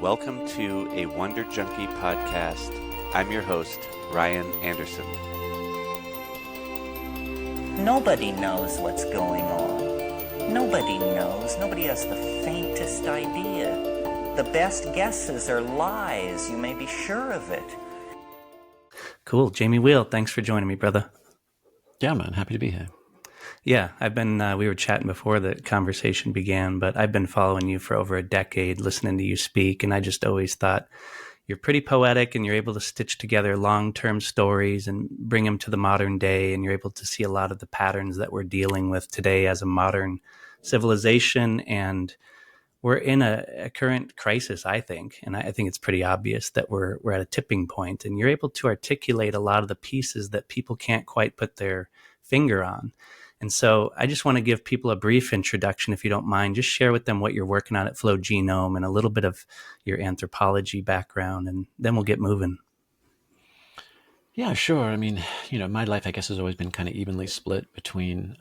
Welcome to a Wonder Junkie podcast. I'm your host, Ryan Anderson. Nobody knows what's going on. Nobody knows. Nobody has the faintest idea. The best guesses are lies. You may be sure of it. Cool. Jamie Wheal, thanks for joining me, brother. Yeah, man. Happy to be here. Yeah, I've been, we were chatting before the conversation began, but I've been following you for over a decade, listening to you speak, and I just always thought you're pretty poetic and you're able to stitch together long-term stories and bring them to the modern day, and you're able to see a lot of the patterns that we're dealing with today as a modern civilization, and we're in a current crisis, I think, and I think it's pretty obvious that we're at a tipping point, and you're able to articulate a lot of the pieces that people can't quite put their finger on. And so I just want to give people a brief introduction, if you don't mind. Just share with them what you're working on at Flow Genome and a little bit of your anthropology background, and then we'll get moving. Yeah, sure. I mean, my life, I guess, has always been kind of evenly split between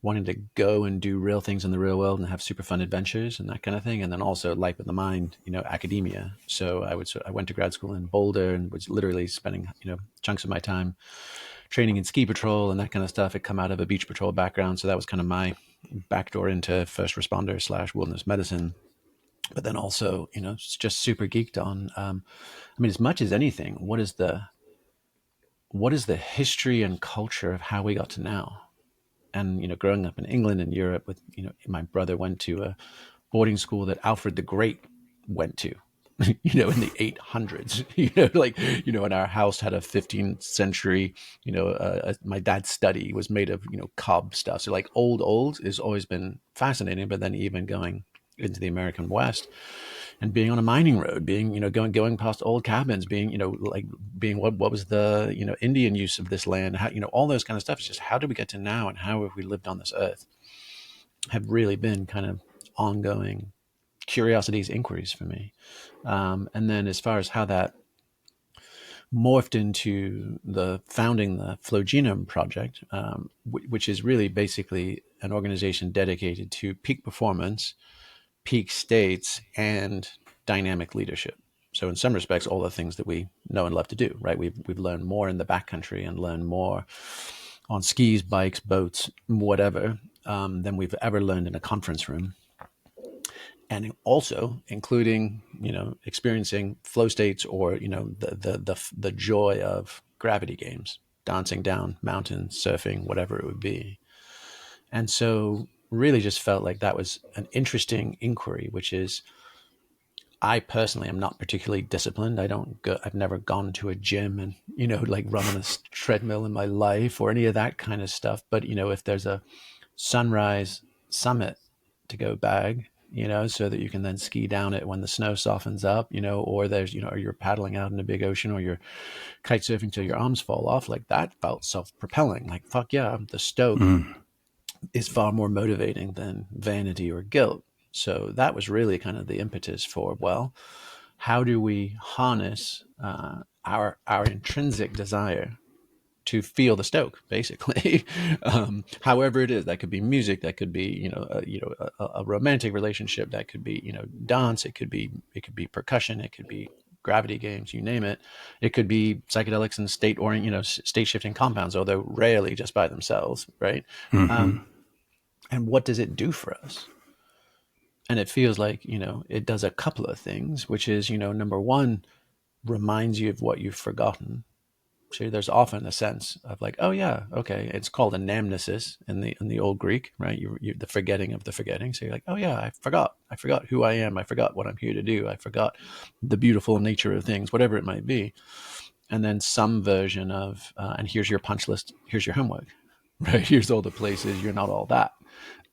wanting to go and do real things in the real world and have super fun adventures and that kind of thing, and then also life of the mind, academia. So I went to grad school in Boulder and was literally spending, chunks of my time training in ski patrol and that kind of stuff. Had come out of a beach patrol background, so that was kind of my backdoor into first responder / wilderness medicine. But then also, it's just super geeked on. As much as anything, what is the history and culture of how we got to now? And growing up in England and Europe, with my brother went to a boarding school that Alfred the Great went to. In the 800s, and our house had a 15th century, my dad's study was made of, cob stuff. So like old has always been fascinating, but then even going into the American West and being on a mining road, being, going past old cabins, being, being what was the, Indian use of this land, how, all those kind of stuff. It's just, how did we get to now? And how have we lived on this earth? Have really been kind of ongoing curiosities, inquiries for me. And then as far as how that morphed into the founding the Flow Genome Project, which is really basically an organization dedicated to peak performance, peak states, and dynamic leadership. So in some respects, all the things that we know and love to do, right? We've learned more in the backcountry and learned more on skis, bikes, boats, whatever, than we've ever learned in a conference room. And also including, experiencing flow states or, the joy of gravity games, dancing down mountains, surfing, whatever it would be. And so really just felt like that was an interesting inquiry, which is, I personally am not particularly disciplined. I've never gone to a gym and, run on a treadmill in my life or any of that kind of stuff. But, if there's a sunrise summit to go bag, so that you can then ski down it when the snow softens up, or there's, or you're paddling out in a big ocean or you're kite surfing till your arms fall off, like that felt self-propelling. Like, fuck yeah, the stoke is far more motivating than vanity or guilt. So that was really kind of the impetus for, well, how do we harness our intrinsic desire to feel the stoke, basically, however it is. That could be music, that could be a romantic relationship, that could be dance, it could be percussion, it could be gravity games, you name it. It could be psychedelics and state shifting compounds, although rarely just by themselves, right? Mm-hmm. And what does it do for us? And it feels like it does a couple of things, which is number one, reminds you of what you've forgotten. So there's often a sense of like, oh yeah, okay. It's called anamnesis in the old Greek, right? You the forgetting of the forgetting. So you're like, oh yeah, I forgot who I am. I forgot what I'm here to do. I forgot the beautiful nature of things, whatever it might be. And then some version of, and here's your punch list. Here's your homework, right? Here's all the places you're not all that.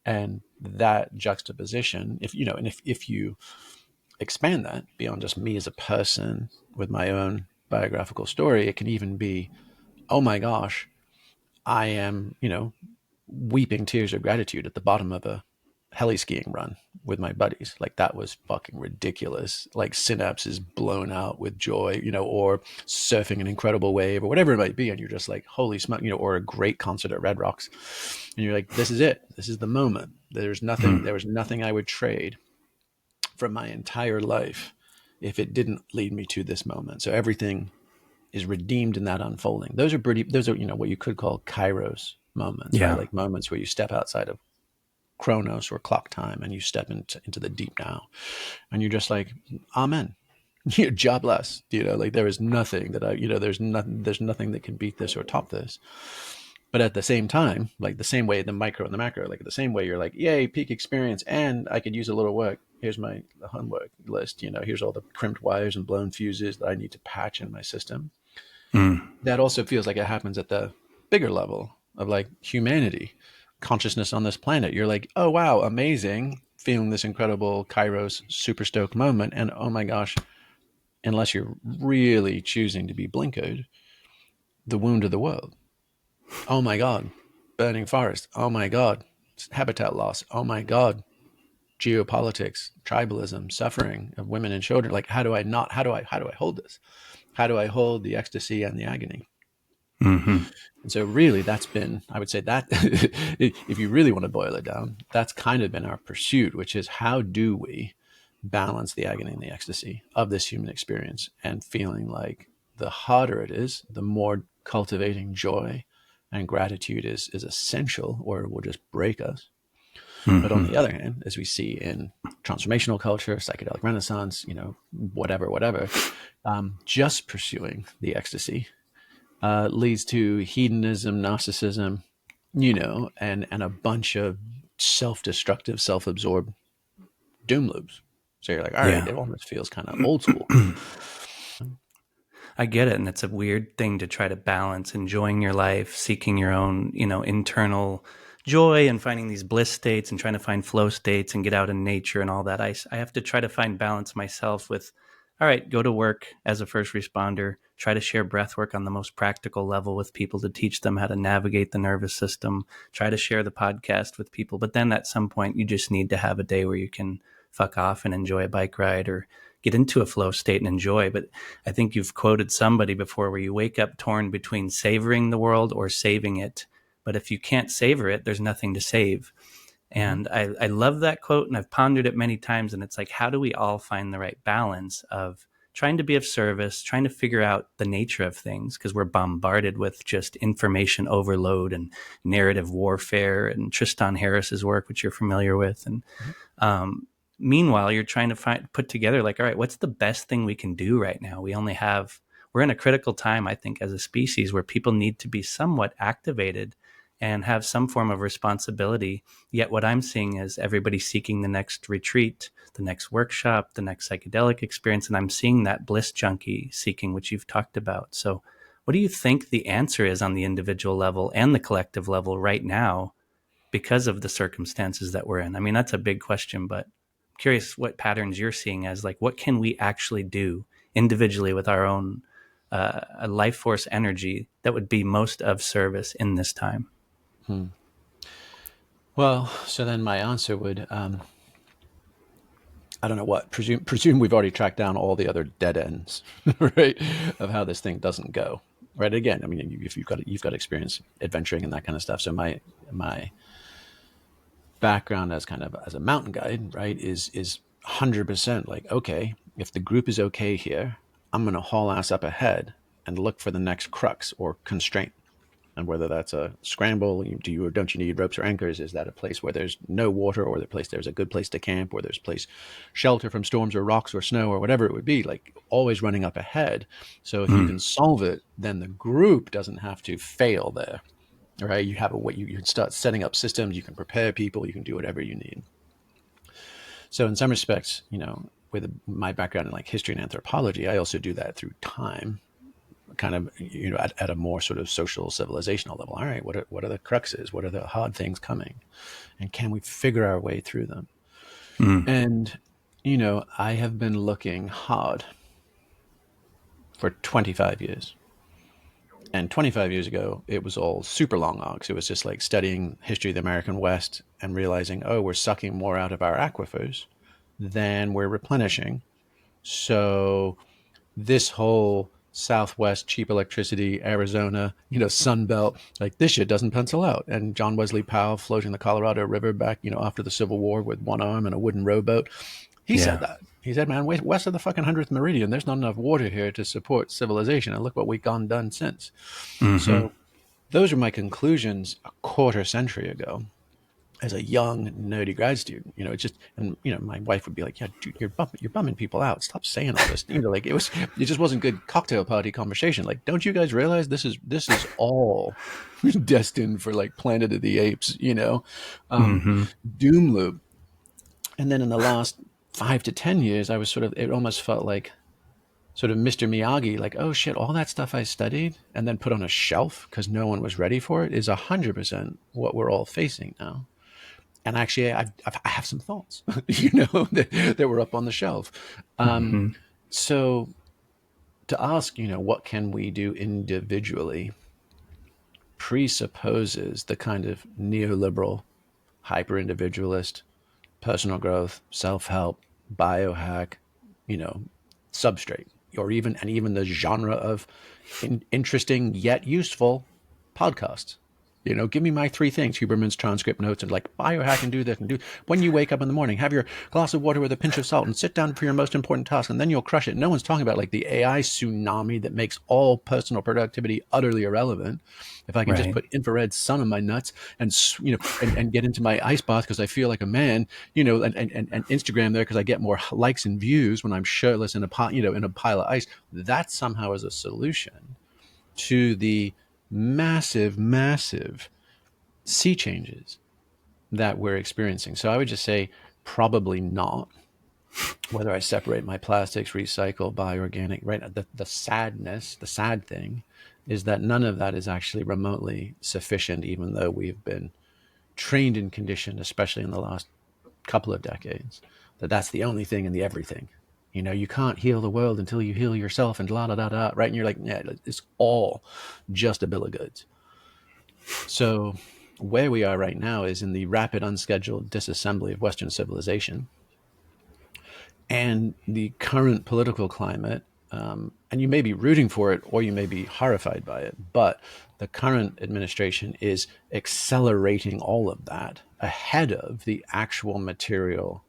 And that juxtaposition, if you expand that beyond just me as a person with my own biographical story, it can even be, oh my gosh, I am, weeping tears of gratitude at the bottom of a heli skiing run with my buddies. Like that was fucking ridiculous. Like synapses blown out with joy, or surfing an incredible wave or whatever it might be. And you're just like, holy smoke, or a great concert at Red Rocks. And you're like, this is it. This is the moment. There was nothing I would trade from my entire life if it didn't lead me to this moment. So everything is redeemed in that unfolding. Those are, what you could call kairos moments, Yeah. right? Like moments where you step outside of chronos or clock time and you step into the deep now, and you're just like, amen. Jobless, like there is nothing that there's nothing that can beat this or top this. But at the same time, like the same way, the micro and the macro, like the same way you're like, yay, peak experience, and I could use a little work. Here's my homework list. Here's all the crimped wires and blown fuses that I need to patch in my system. That also feels like it happens at the bigger level of like humanity, consciousness on this planet. You're like, oh, wow, amazing. Feeling this incredible Kairos super stoked moment. And oh my gosh, unless you're really choosing to be blinkered, the wound of the world. Oh my God, burning forest. Oh my God, habitat loss. Oh my God, geopolitics, tribalism, suffering of women and children. Like, how do I hold this? How do I hold the ecstasy and the agony? Mm-hmm. And so really that's been, I would say that if you really want to boil it down, that's kind of been our pursuit, which is how do we balance the agony and the ecstasy of this human experience, and feeling like the harder it is, the more cultivating joy and gratitude is essential, or it will just break us. Mm-hmm. But on the other hand, as we see in transformational culture, psychedelic renaissance, whatever, just pursuing the ecstasy leads to hedonism, narcissism, and a bunch of self-destructive, self-absorbed doom loops. So you're like, all right, it almost feels kind of old school. I get it. And it's a weird thing to try to balance enjoying your life, seeking your own, internal joy and finding these bliss states and trying to find flow states and get out in nature and all that. I have to try to find balance myself with, all right, go to work as a first responder, try to share breath work on the most practical level with people to teach them how to navigate the nervous system, try to share the podcast with people. But then at some point, you just need to have a day where you can fuck off and enjoy a bike ride or get into a flow state and enjoy. But I think you've quoted somebody before where you wake up torn between savoring the world or saving it. But if you can't savor it, there's nothing to save. And I love that quote, and I've pondered it many times. And it's like, how do we all find the right balance of trying to be of service, trying to figure out the nature of things, because we're bombarded with just information overload and narrative warfare and Tristan Harris's work, which you're familiar with. And meanwhile, you're trying to put together like, all right, what's the best thing we can do right now? We're in a critical time, I think, as a species where people need to be somewhat activated and have some form of responsibility. Yet what I'm seeing is everybody seeking the next retreat, the next workshop, the next psychedelic experience. And I'm seeing that bliss junkie seeking, which you've talked about. So what do you think the answer is on the individual level and the collective level right now because of the circumstances that we're in? I mean, that's a big question, but I'm curious what patterns you're seeing as like, what can we actually do individually with our own life force energy that would be most of service in this time? Well, so then my answer would, I don't know what, presume we've already tracked down all the other dead ends, right, of how this thing doesn't go. Right. Again, I mean, if you've got experience adventuring and that kind of stuff. So my background as a mountain guide, right, is 100% like, okay, if the group is okay here, I'm going to haul ass up ahead and look for the next crux or constraint. And whether that's a scramble, do you or don't you need ropes or anchors? Is that a place where there's no water, or there's a good place to camp, or there's shelter from storms or rocks or snow or whatever it would be, like always running up ahead. So if you can solve it, then the group doesn't have to fail there, right? You have a way, you can start setting up systems, you can prepare people, you can do whatever you need. So in some respects, with my background in like history and anthropology, I also do that through time, kind of, at a more sort of social civilizational level. All right, what are the cruxes? What are the hard things coming? And can we figure our way through them? And, I have been looking hard for 25 years. And 25 years ago, it was all super long arcs. It was just like studying history of the American West and realizing, oh, we're sucking more out of our aquifers than we're replenishing. So this whole Southwest, cheap electricity, Arizona, Sun Belt, like this shit doesn't pencil out. And John Wesley Powell floating the Colorado River back, after the Civil War with one arm and a wooden rowboat, He said Yeah. that. He said, man, west of the fucking 100th meridian, there's not enough water here to support civilization. And look what we've gone done since. Mm-hmm. So those are my conclusions a quarter century ago as a young nerdy grad student. It's just, and my wife would be like, yeah, dude, you're bumming people out. Stop saying all this. Like it just wasn't good cocktail party conversation. Like, don't you guys realize this is all destined for like Planet of the Apes, Mm-hmm. doom loop. And then in the last 5 to 10 years, I was it almost felt like sort of Mr. Miyagi, like, oh shit, all that stuff I studied and then put on a shelf because no one was ready for it is 100% what we're all facing now. And actually, I have some thoughts, that were up on the shelf. Mm-hmm. So to ask, what can we do individually presupposes the kind of neoliberal, hyper-individualist, personal growth, self-help, biohack, substrate, or even the genre of interesting yet useful podcasts. Give me my 3 things, Huberman's transcript notes, and like biohack and do this and do. When you wake up in the morning, have your glass of water with a pinch of salt and sit down for your most important task, and then you'll crush it. No one's talking about like the AI tsunami that makes all personal productivity utterly irrelevant. If I can just Right. put infrared sun on my nuts and and get into my ice bath because I feel like a man, and Instagram there because I get more likes and views when I'm shirtless in a pile of ice. That somehow is a solution to the massive sea changes that we're experiencing. So I would just say probably not. Whether I separate my plastics, recycle, buy organic, right? The sad thing is that none of that is actually remotely sufficient, even though we've been trained and conditioned, especially in the last couple of decades, that's the only thing in the everything. You can't heal the world until you heal yourself and la da da da, right? And you're like, yeah, it's all just a bill of goods. So where we are right now is in the rapid, unscheduled disassembly of Western civilization. And the current political climate, and you may be rooting for it or you may be horrified by it, but the current administration is accelerating all of that ahead of the actual material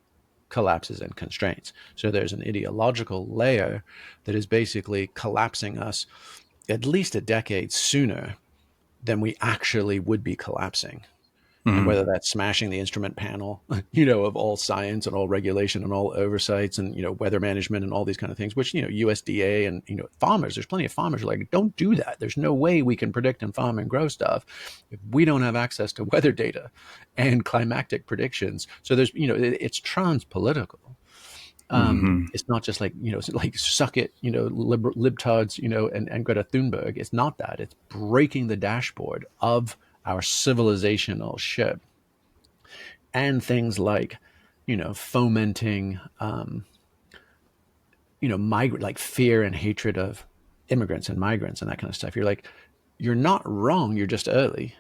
collapses and constraints. So there's an ideological layer that is basically collapsing us at least a decade sooner than we actually would be collapsing. And Mm-hmm. whether that's smashing the instrument panel, of all science and all regulation and all oversights and, weather management and all these kind of things, which, USDA and, farmers, there's plenty of farmers who are like, don't do that. There's no way we can predict and farm and grow stuff if we don't have access to weather data and climatic predictions. So there's, it's trans-political. Mm-hmm. It's not just like, like suck it, libtards, and Greta Thunberg. It's not that. It's breaking the dashboard of our civilizational ship, and things like, fomenting, migrant, like fear and hatred of immigrants and migrants and that kind of stuff. You're like, you're not wrong. You're just early.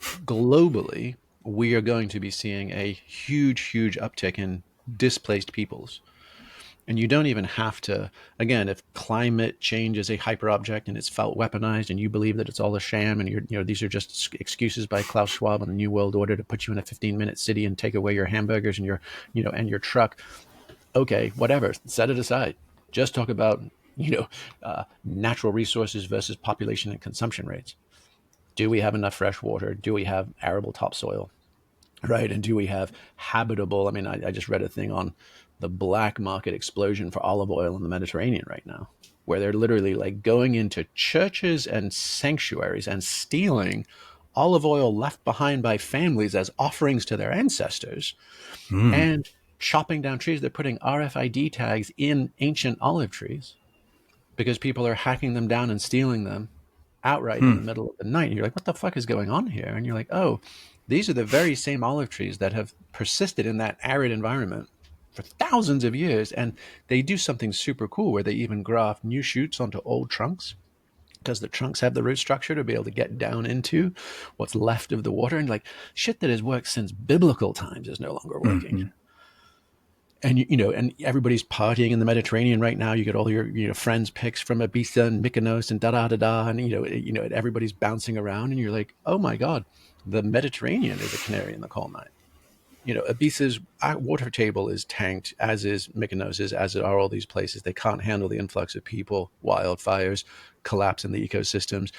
Globally, we are going to be seeing a huge uptick in displaced peoples. And you don't even have to, again, if climate change is a hyper object and it's felt weaponized and you believe that it's all a sham and these are just excuses by Klaus Schwab and the New World Order to put you in a 15-minute city and take away your hamburgers and your truck. Okay, whatever, set it aside. Just talk about, natural resources versus population and consumption rates. Do we have enough fresh water? Do we have arable topsoil? Right. And do we have habitable? I mean, I just read a thing on the black market explosion for olive oil in the Mediterranean right now, where they're literally like going into churches and sanctuaries and stealing olive oil left behind by families as offerings to their ancestors and chopping down trees. They're putting RFID tags in ancient olive trees because people are hacking them down and stealing them outright in the middle of the night. And you're like, what the fuck is going on here? And you're like, oh, these are the very same olive trees that have persisted in that arid environment for thousands of years. And they do something super cool where they even graft new shoots onto old trunks because the trunks have the root structure to be able to get down into what's left of the water. And like shit that has worked since biblical times is no longer working. Mm-hmm. And, and everybody's partying in the Mediterranean right now. You get all your, friends' pics from Ibiza and Mykonos and da-da-da-da. And, everybody's bouncing around. And you're like, oh, my God, the Mediterranean is a canary in the coal mine. Ibiza's water table is tanked, as is Mykonos's, as are all these places. They can't handle the influx of people, wildfires, collapse in the ecosystems.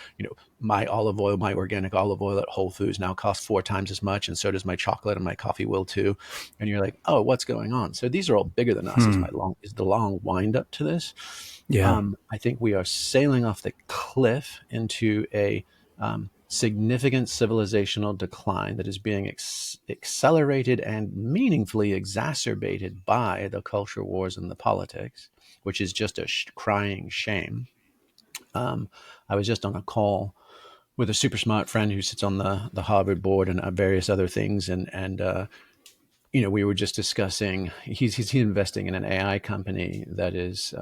My olive oil, my organic olive oil at Whole Foods now costs 4 times as much, and so does my chocolate, and my coffee will too. And you're like, oh, what's going on? So these are all bigger than us. Is the long wind up to this. Yeah. I think we are sailing off the cliff into a significant civilizational decline that is being accelerated and meaningfully exacerbated by the culture wars and the politics, which is just a crying shame. I was just on a call with a super smart friend who sits on the Harvard board and various other things, and we were just discussing. He's investing in an AI company that is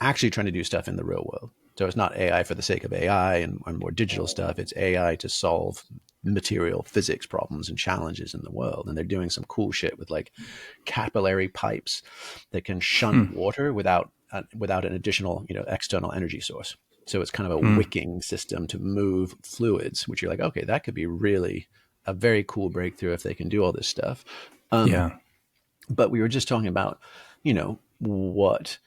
actually trying to do stuff in the real world. So it's not AI for the sake of AI and more digital stuff. It's AI to solve material physics problems and challenges in the world. And they're doing some cool shit with like capillary pipes that can shunt water without an additional, external energy source. So it's kind of a wicking system to move fluids, which you're like, okay, that could be really a very cool breakthrough if they can do all this stuff. Yeah. But we were just talking about, what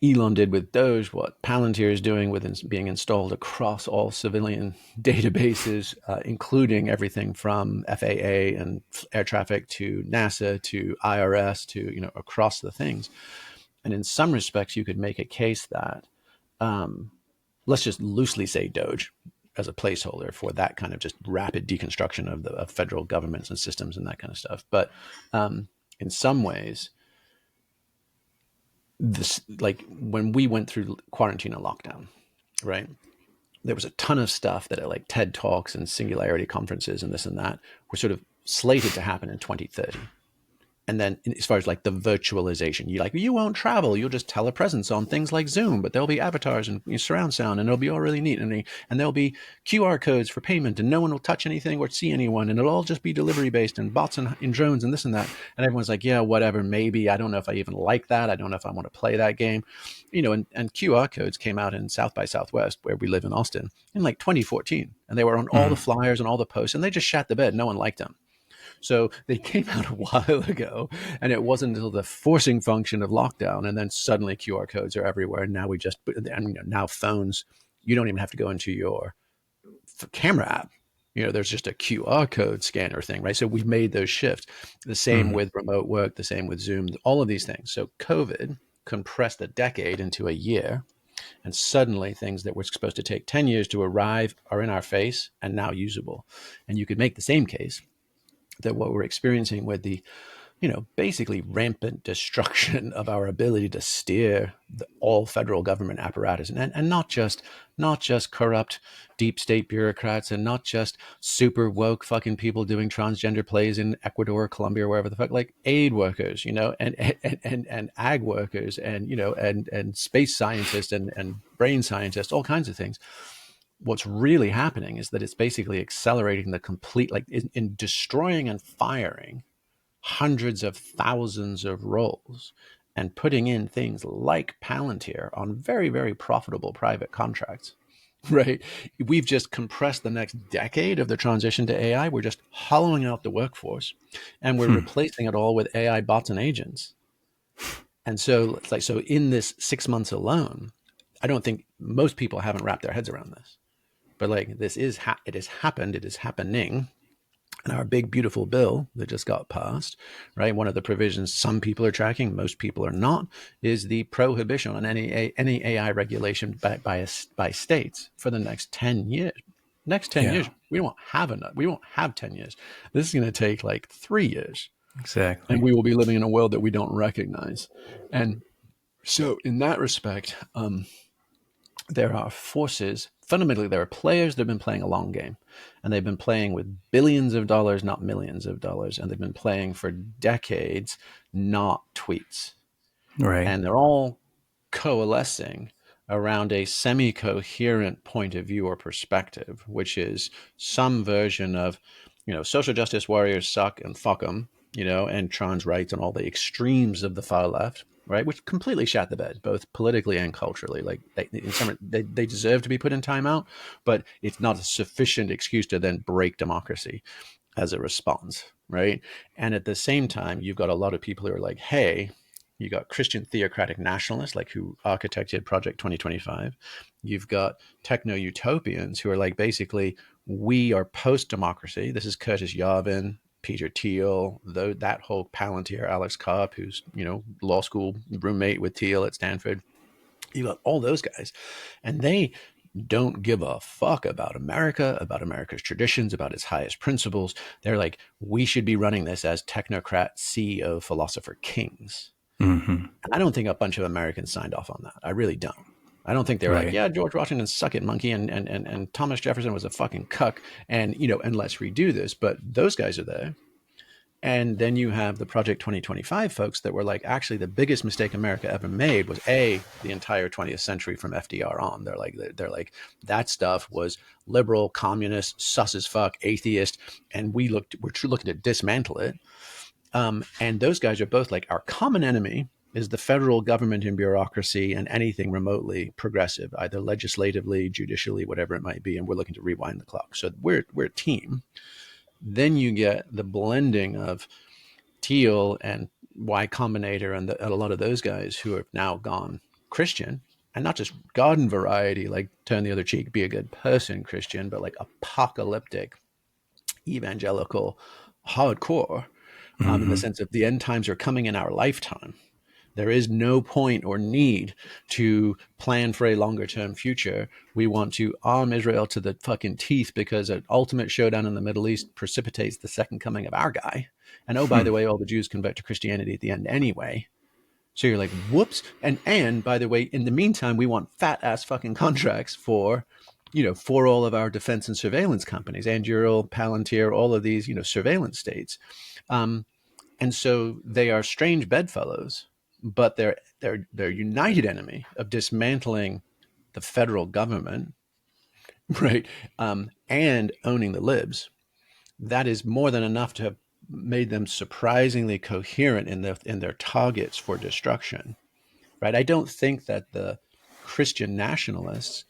Elon did with Doge, what Palantir is doing with being installed across all civilian databases, including everything from FAA and air traffic to NASA to IRS to, across the things. And in some respects, you could make a case that, let's just loosely say Doge as a placeholder for that kind of just rapid deconstruction of federal governments and systems and that kind of stuff. But in some ways, this, like when we went through quarantine and lockdown, right? There was a ton of stuff that like TED Talks and Singularity conferences and this and that were sort of slated to happen in 2030. And then as far as like the virtualization, you won't travel, you'll just telepresence on things like Zoom, but there'll be avatars and surround sound, and it'll be all really neat. And there'll be QR codes for payment, and no one will touch anything or see anyone, and it'll all just be delivery based and bots and drones and this and that. And everyone's like, yeah, whatever, maybe. I don't know if I even like that. I don't know if I want to play that game. And QR codes came out in South by Southwest, where we live in Austin, in like 2014. And they were on all the flyers and all the posts, and they just shat the bed. No one liked them. So they came out a while ago, and it wasn't until the forcing function of lockdown, and then suddenly QR codes are everywhere. And now now phones, you don't even have to go into your camera app. There's just a QR code scanner thing, right? So we've made those shifts. The same with remote work, the same with Zoom, all of these things. So COVID compressed a decade into a year, and suddenly things that were supposed to take 10 years to arrive are in our face and now usable. And you could make the same case that what we're experiencing with the, basically rampant destruction of our ability to steer all federal government apparatus, and not just corrupt deep state bureaucrats, and not just super woke fucking people doing transgender plays in Ecuador, Colombia, wherever the fuck, like aid workers, and ag workers, and and space scientists and brain scientists, all kinds of things. What's really happening is that it's basically accelerating the complete, like in destroying and firing hundreds of thousands of roles and putting in things like Palantir on very, very profitable private contracts, right? We've just compressed the next decade of the transition to AI. We're just hollowing out the workforce, and we're replacing it all with AI bots and agents. And so it's like, so in this 6 months alone, I don't think most people haven't wrapped their heads around this. But like this is, it has happened, it is happening. And our big, beautiful bill that just got passed, right? One of the provisions some people are tracking, most people are not, is the prohibition on any AI regulation by states for the next 10 years. Next 10 years, we won't have 10 years. This is going to take like 3 years. Exactly. And we will be living in a world that we don't recognize. And so in that respect, there are forces, fundamentally, there are players that have been playing a long game, and they've been playing with billions of dollars, not millions of dollars. And they've been playing for decades, not tweets. Right. And they're all coalescing around a semi-coherent point of view or perspective, which is some version of, social justice warriors suck and fuck them, and trans rights and all the extremes of the far left, right? Which completely shat the bed, both politically and culturally. Like they deserve to be put in timeout, but it's not a sufficient excuse to then break democracy as a response. right? And at the same time, you've got a lot of people who are like, hey, you got Christian theocratic nationalists, like who architected Project 2025. You've got techno utopians who are like, basically, we are post democracy. This is Curtis Yarvin, Peter Thiel, that whole Palantir, Alex Karp, who's, law school roommate with Thiel at Stanford. You got all those guys, and they don't give a fuck about America, about America's traditions, about its highest principles. They're like, we should be running this as technocrat, CEO, philosopher kings. Mm-hmm. I don't think a bunch of Americans signed off on that. I really don't. I don't think they're like, Right. yeah, George Washington, suck it, monkey, and Thomas Jefferson was a fucking cuck, and and let's redo this. But those guys are there. And then you have the Project 2025 folks that were like, actually, the biggest mistake America ever made was the entire 20th century from FDR on. They're like that stuff was liberal, communist, sus as fuck, atheist, and we're looking to dismantle it. And those guys are both like, our common enemy is the federal government and bureaucracy and anything remotely progressive, either legislatively, judicially, whatever it might be. And we're looking to rewind the clock. So we're a team. Then you get the blending of Thiel and Y Combinator and a lot of those guys who have now gone Christian, and not just garden variety, like turn the other cheek, be a good person Christian, but like apocalyptic, evangelical, hardcore, in the sense of the end times are coming in our lifetime. There is no point or need to plan for a longer term future. We want to arm Israel to the fucking teeth because an ultimate showdown in the Middle East precipitates the second coming of our guy. And oh, by the way, all the Jews convert to Christianity at the end anyway. So you're like, whoops. And by the way, in the meantime, we want fat ass fucking contracts for all of our defense and surveillance companies, Anduril, Palantir, all of these, surveillance states. And so they are strange bedfellows, but they're united enemy of dismantling the federal government, right? And owning the libs. That is more than enough to have made them surprisingly coherent in their targets for destruction, right? I don't think that the Christian nationalists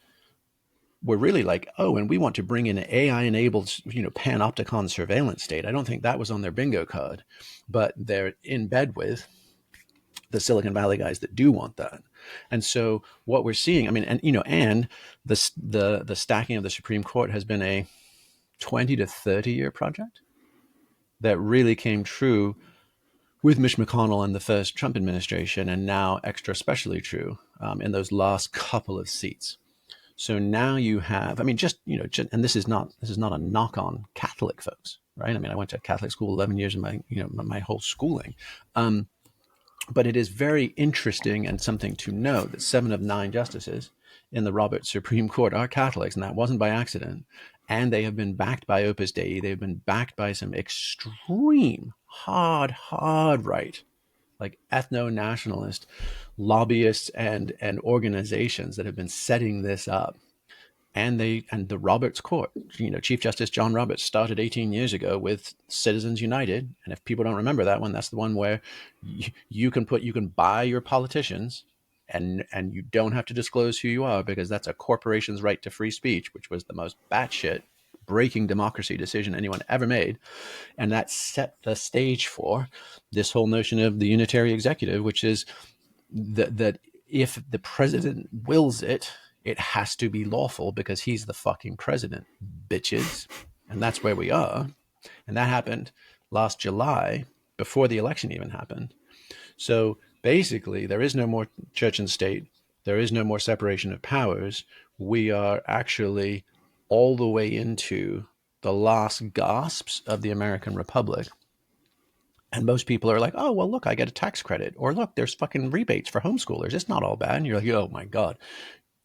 were really like, oh, and we want to bring in an AI-enabled, panopticon surveillance state. I don't think that was on their bingo card, but they're in bed with the Silicon Valley guys that do want that. And so what we're seeing, I mean, and the stacking of the Supreme Court has been a 20 to 30 year project that really came true with Mitch McConnell and the first Trump administration, and now extra especially true in those last couple of seats. So now you have, I mean, and this is not a knock on Catholic folks, right? I mean, I went to Catholic school 11 years of my whole schooling. But it is very interesting and something to note that 7 of 9 justices in the Roberts Supreme Court are Catholics, and that wasn't by accident. And they have been backed by Opus Dei. They've been backed by some extreme, hard right, like ethno-nationalist lobbyists and organizations that have been setting this up. And the Roberts Court, Chief Justice John Roberts started 18 years ago with Citizens United. And if people don't remember that one, that's the one where you can buy your politicians and you don't have to disclose who you are, because that's a corporation's right to free speech, which was the most batshit breaking democracy decision anyone ever made. And that set the stage for this whole notion of the unitary executive, which is that if the president wills it, it has to be lawful because he's the fucking president, bitches. And that's where we are. And that happened last July, before the election even happened. So basically, there is no more church and state. There is no more separation of powers. We are actually all the way into the last gasps of the American Republic. And most people are like, oh, well, look, I get a tax credit. Or look, there's fucking rebates for homeschoolers. It's not all bad. And you're like, oh my God.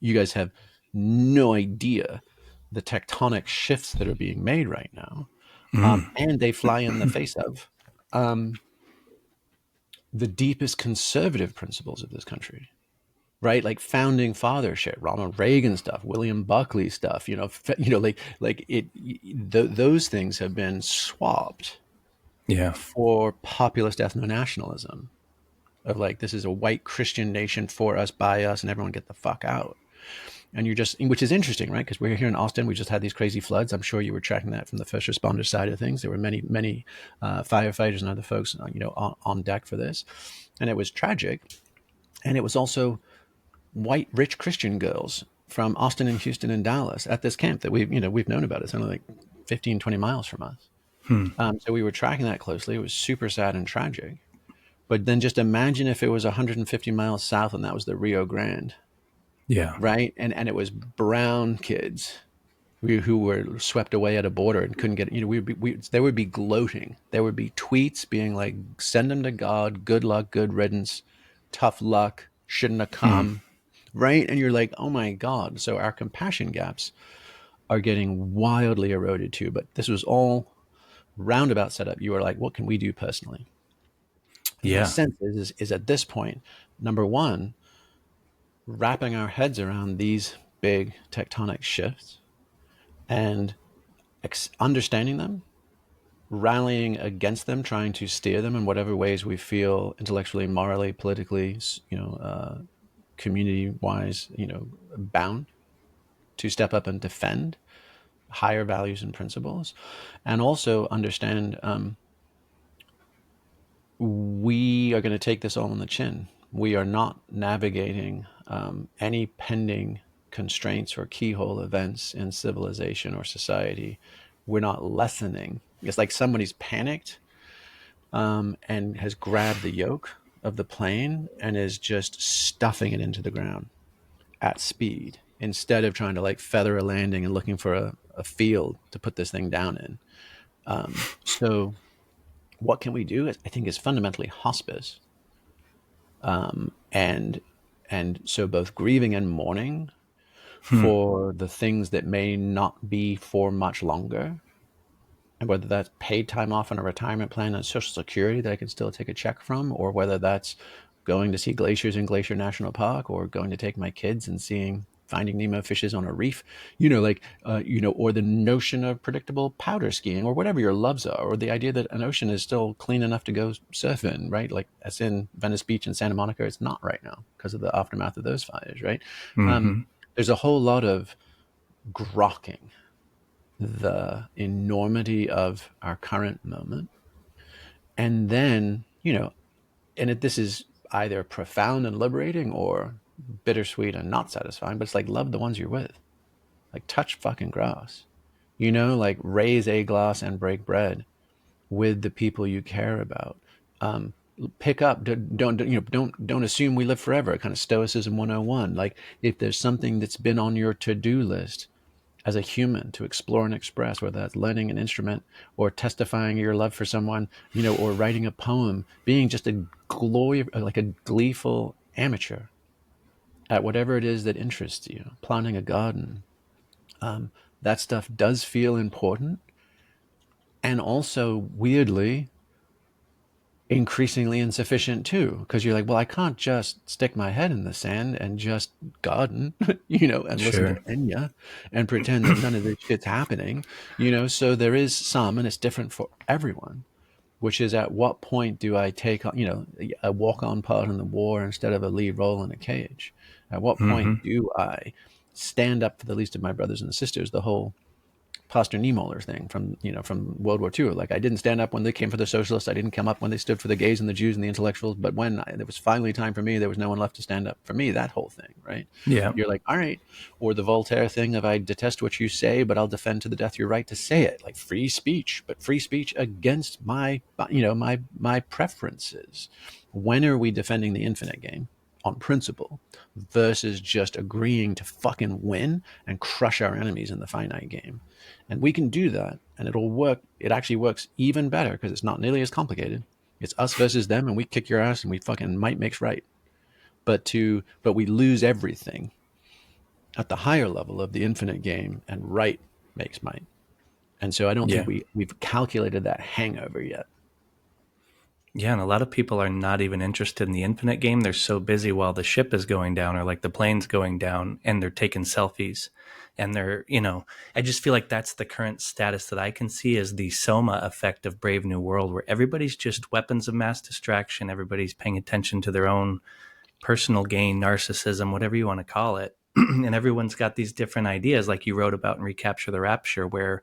You guys have no idea the tectonic shifts that are being made right now. And they fly in the face of the deepest conservative principles of this country, right? Like founding father shit, Ronald Reagan stuff, William Buckley stuff, those things have been swapped for populist ethno-nationalism of like, this is a white Christian nation for us, by us, and everyone get the fuck out. And you're just, which is interesting, right? Because we're here in Austin. We just had these crazy floods. I'm sure you were tracking that from the first responder side of things. There were many firefighters and other folks, on deck for this. And it was tragic. And it was also white, rich Christian girls from Austin and Houston and Dallas at this camp that we've known about. It's only like 15, 20 miles from us. So we were tracking that closely. It was super sad and tragic. But then just imagine if it was 150 miles south and that was the Rio Grande. Yeah. Right. And it was brown kids who were swept away at a border and couldn't get, they would be gloating. There would be tweets being like, send them to God, good luck, good riddance, tough luck, shouldn't have come. Right. And you're like, oh my God. So our compassion gaps are getting wildly eroded too. But this was all roundabout setup. You were like, what can we do personally? And my sense is at this point, number one, wrapping our heads around these big tectonic shifts and understanding them, rallying against them, trying to steer them in whatever ways we feel intellectually, morally, politically, community-wise, bound to step up and defend higher values and principles, and also understand we are going to take this all on the chin. We are not navigating any pending constraints or keyhole events in civilization or society. We're not lessening. It's like somebody's panicked and has grabbed the yoke of the plane and is just stuffing it into the ground at speed instead of trying to like feather a landing and looking for a field to put this thing down in. So what can we do? I think is fundamentally hospice. And so both grieving and mourning for the things that may not be for much longer, and whether that's paid time off on a retirement plan and Social Security that I can still take a check from, or whether that's going to see glaciers in Glacier National Park, or going to take my kids and finding Nemo fishes on a reef, or the notion of predictable powder skiing, or whatever your loves are, or the idea that an ocean is still clean enough to go surf in, right? Like as in Venice Beach and Santa Monica, it's not right now because of the aftermath of those fires, right? There's a whole lot of grokking the enormity of our current moment. And then, this is either profound and liberating or bittersweet and not satisfying, but it's like, love the ones you're with. Like, touch fucking grass, like raise a glass and break bread with the people you care about. Pick up, don't assume we live forever. Kind of Stoicism 101. Like, if there's something that's been on your to-do list as a human to explore and express, whether that's learning an instrument or testifying your love for someone, or writing a poem, being just a gleeful amateur at whatever it is that interests you, planting a garden. That stuff does feel important, and also weirdly increasingly insufficient too, because you're like, well, I can't just stick my head in the sand and just garden, and listen to Enya and pretend that none of this shit's happening, so there is some, and it's different for everyone, which is at what point do I take, a walk-on part in the war instead of a lead role in a cage? At what point do I stand up for the least of my brothers and sisters? The whole Pastor Niemöller thing from World War II. Like, I didn't stand up when they came for the socialists. I didn't come up when they stood for the gays and the Jews and the intellectuals. But when there was finally time for me, there was no one left to stand up for me. That whole thing, right? Yeah. You're like, all right. Or the Voltaire thing of, I detest what you say, but I'll defend to the death your right to say it. Like free speech, but free speech against my preferences. When are we defending the infinite game on principle versus just agreeing to fucking win and crush our enemies in the finite game? And we can do that, and it'll work. It actually works even better because it's not nearly as complicated. It's us versus them, and we kick your ass, and we fucking might makes right. But we lose everything at the higher level of the infinite game, and right makes might. And so I don't think we've calculated that hangover yet. Yeah, and a lot of people are not even interested in the infinite game. They're so busy while the ship is going down, or like the plane's going down, and they're taking selfies. And they're, I just feel like that's the current status that I can see as the Soma effect of Brave New World, where everybody's just weapons of mass distraction. Everybody's paying attention to their own personal gain, narcissism, whatever you want to call it. and everyone's got these different ideas, like you wrote about in Recapture the Rapture, where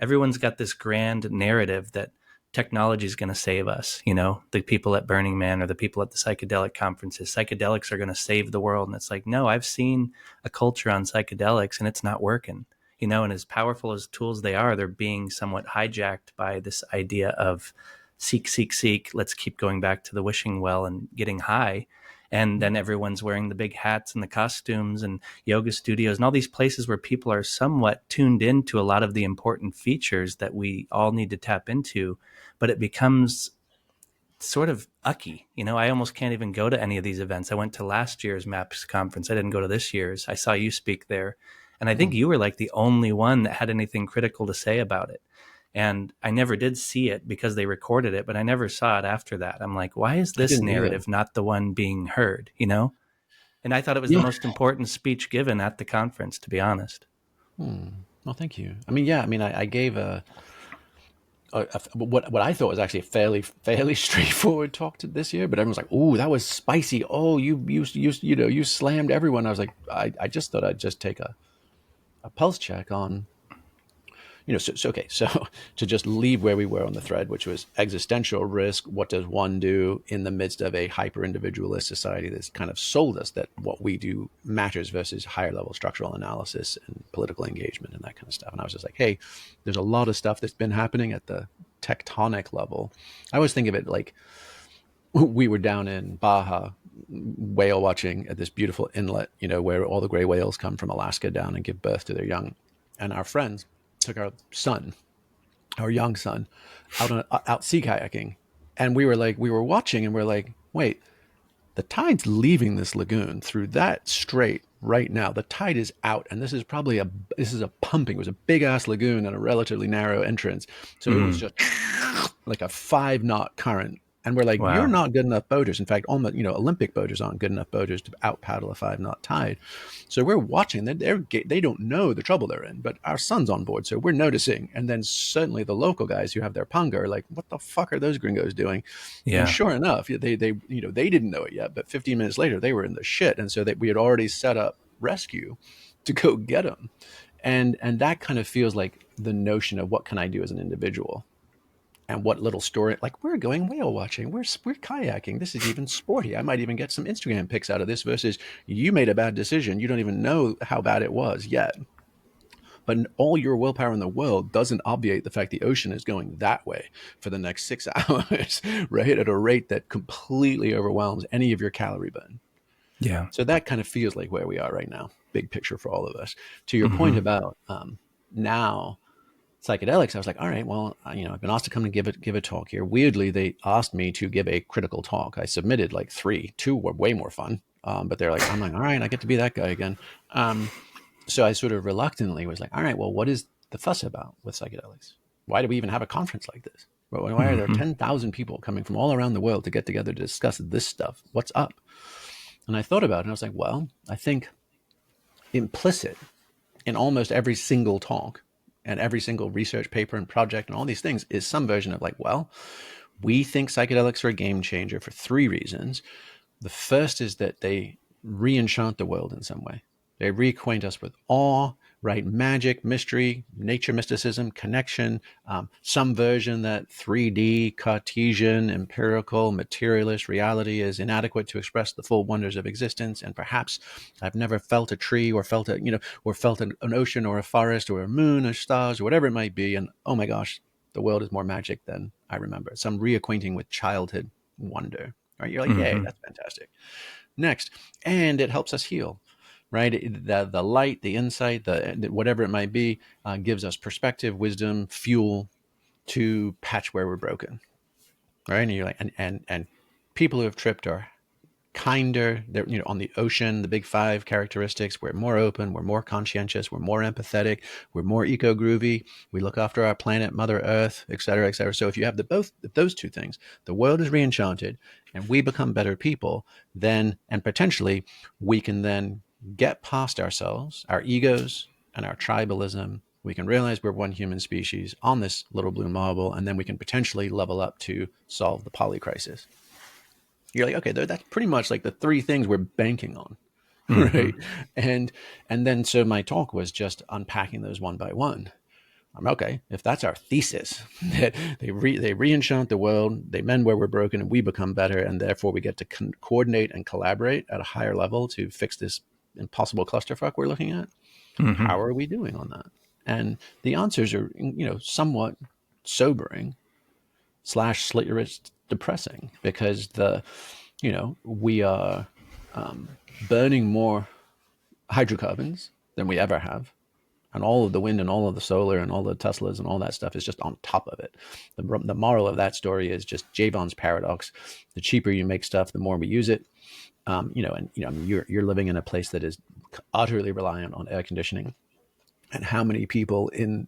everyone's got this grand narrative that technology is going to save us. You know, the people at Burning Man or the people at the psychedelic conferences, psychedelics are going to save the world. And it's like, no, I've seen a culture on psychedelics and it's not working. You know, and as powerful as tools they are, they're being somewhat hijacked by this idea of seek, seek, seek. Let's keep going back to the wishing well and getting high. And then everyone's wearing the big hats and the costumes and yoga studios and all these places where people are somewhat tuned into a lot of the important features that we all need to tap into. But it becomes sort of ucky. You know, I almost can't even go to any of these events. I went to last year's MAPS conference. I didn't go to this year's. I saw you speak there. And I think you were like the only one that had anything critical to say about it. And I never did see it because they recorded it, but I never saw it after that. I'm like, why is this narrative not the one being heard, you know? And I thought it was the most important speech given at the conference, to be honest. Well, thank you. I mean, yeah, I mean, I gave what I thought was actually a fairly straightforward talk to this year, but everyone's like, "Oh, that was spicy. Oh, you slammed everyone." I was like, I just thought I'd just take a pulse check on, so to just leave where we were on the thread, which was existential risk. What does one do in the midst of a hyper individualist society that's kind of sold us that what we do matters versus higher level structural analysis and political engagement and that kind of stuff. And I was just like, hey, there's a lot of stuff that's been happening at the tectonic level. I always think of it like we were down in Baja whale watching at this beautiful inlet, where all the gray whales come from Alaska down and give birth to their young. And our friends took our young son, out sea kayaking, and we were watching, and we're like, wait, the tide's leaving this lagoon through that strait right now. The tide is out, and this is a pumping. It was a big ass lagoon and a relatively narrow entrance, so it was just like a 5-knot current. And we're like, wow, you're not good enough boaters. In fact, Olympic boaters aren't good enough boaters to out paddle a 5-knot tide. So we're watching. They don't know the trouble they're in, but our son's on board, so we're noticing. And then certainly the local guys who have their panga are like, "What the fuck are those gringos doing?" Yeah. And sure enough, they didn't know it yet, but 15 minutes later they were in the shit, and so we had already set up rescue to go get them. And that kind of feels like the notion of what can I do as an individual. And what little story, like we're going whale watching, we're kayaking. This is even sporty. I might even get some Instagram pics out of this versus you made a bad decision. You don't even know how bad it was yet. But all your willpower in the world doesn't obviate the fact the ocean is going that way for the next 6 hours, right? At a rate that completely overwhelms any of your calorie burn. Yeah. So that kind of feels like where we are right now. Big picture for all of us. To your point about now, psychedelics, I was like, all right, well, I've been asked to come and give a talk here. Weirdly, they asked me to give a critical talk. I submitted like 3. 2 were way more fun, but they're like, I'm like, all right, I get to be that guy again. So I sort of reluctantly was like, all right, well, what is the fuss about with psychedelics? Why do we even have a conference like this? Why are there 10,000 people coming from all around the world to get together to discuss this stuff? What's up? And I thought about it, and I was like, well, I think implicit in almost every single talk and every single research paper and project and all these things is some version of like, well, we think psychedelics are a game changer for 3 reasons. The first is that they re-enchant the world in some way. They reacquaint us with awe, right? Magic, mystery, nature mysticism, connection, some version that 3D, Cartesian, empirical, materialist reality is inadequate to express the full wonders of existence. And perhaps I've never felt a tree or felt an ocean or a forest or a moon or stars or whatever it might be. And oh my gosh, the world is more magic than I remember. Some reacquainting with childhood wonder, right? You're like, yay, that's fantastic. Next, and it helps us heal. Right, the light, the insight, the whatever it might be, gives us perspective, wisdom, fuel to patch where we're broken. Right, and you're like, and people who have tripped are kinder. They're on the ocean, the big 5 characteristics. We're more open, we're more conscientious, we're more empathetic, we're more eco groovy. We look after our planet, Mother Earth, et cetera, et cetera. So if you have those 2 things, the world is re-enchanted, and we become better people. Then, and potentially, we can then get past ourselves, our egos, and our tribalism. We can realize we're one human species on this little blue marble, and then we can potentially level up to solve the poly crisis. You're like, okay, that's pretty much like the 3 things we're banking on. right? And then so my talk was just unpacking those one by one. Okay, if that's our thesis, that they re-enchant the world, they mend where we're broken, and we become better, and therefore we get to coordinate and collaborate at a higher level to fix this impossible clusterfuck we're looking at. How are we doing on that? And the answers are, somewhat sobering / slit your wrist depressing, because we are burning more hydrocarbons than we ever have. And all of the wind and all of the solar and all the Teslas and all that stuff is just on top of it. The moral of that story is just Jevons paradox. The cheaper you make stuff, the more we use it. You're living in a place that is utterly reliant on air conditioning. And how many people in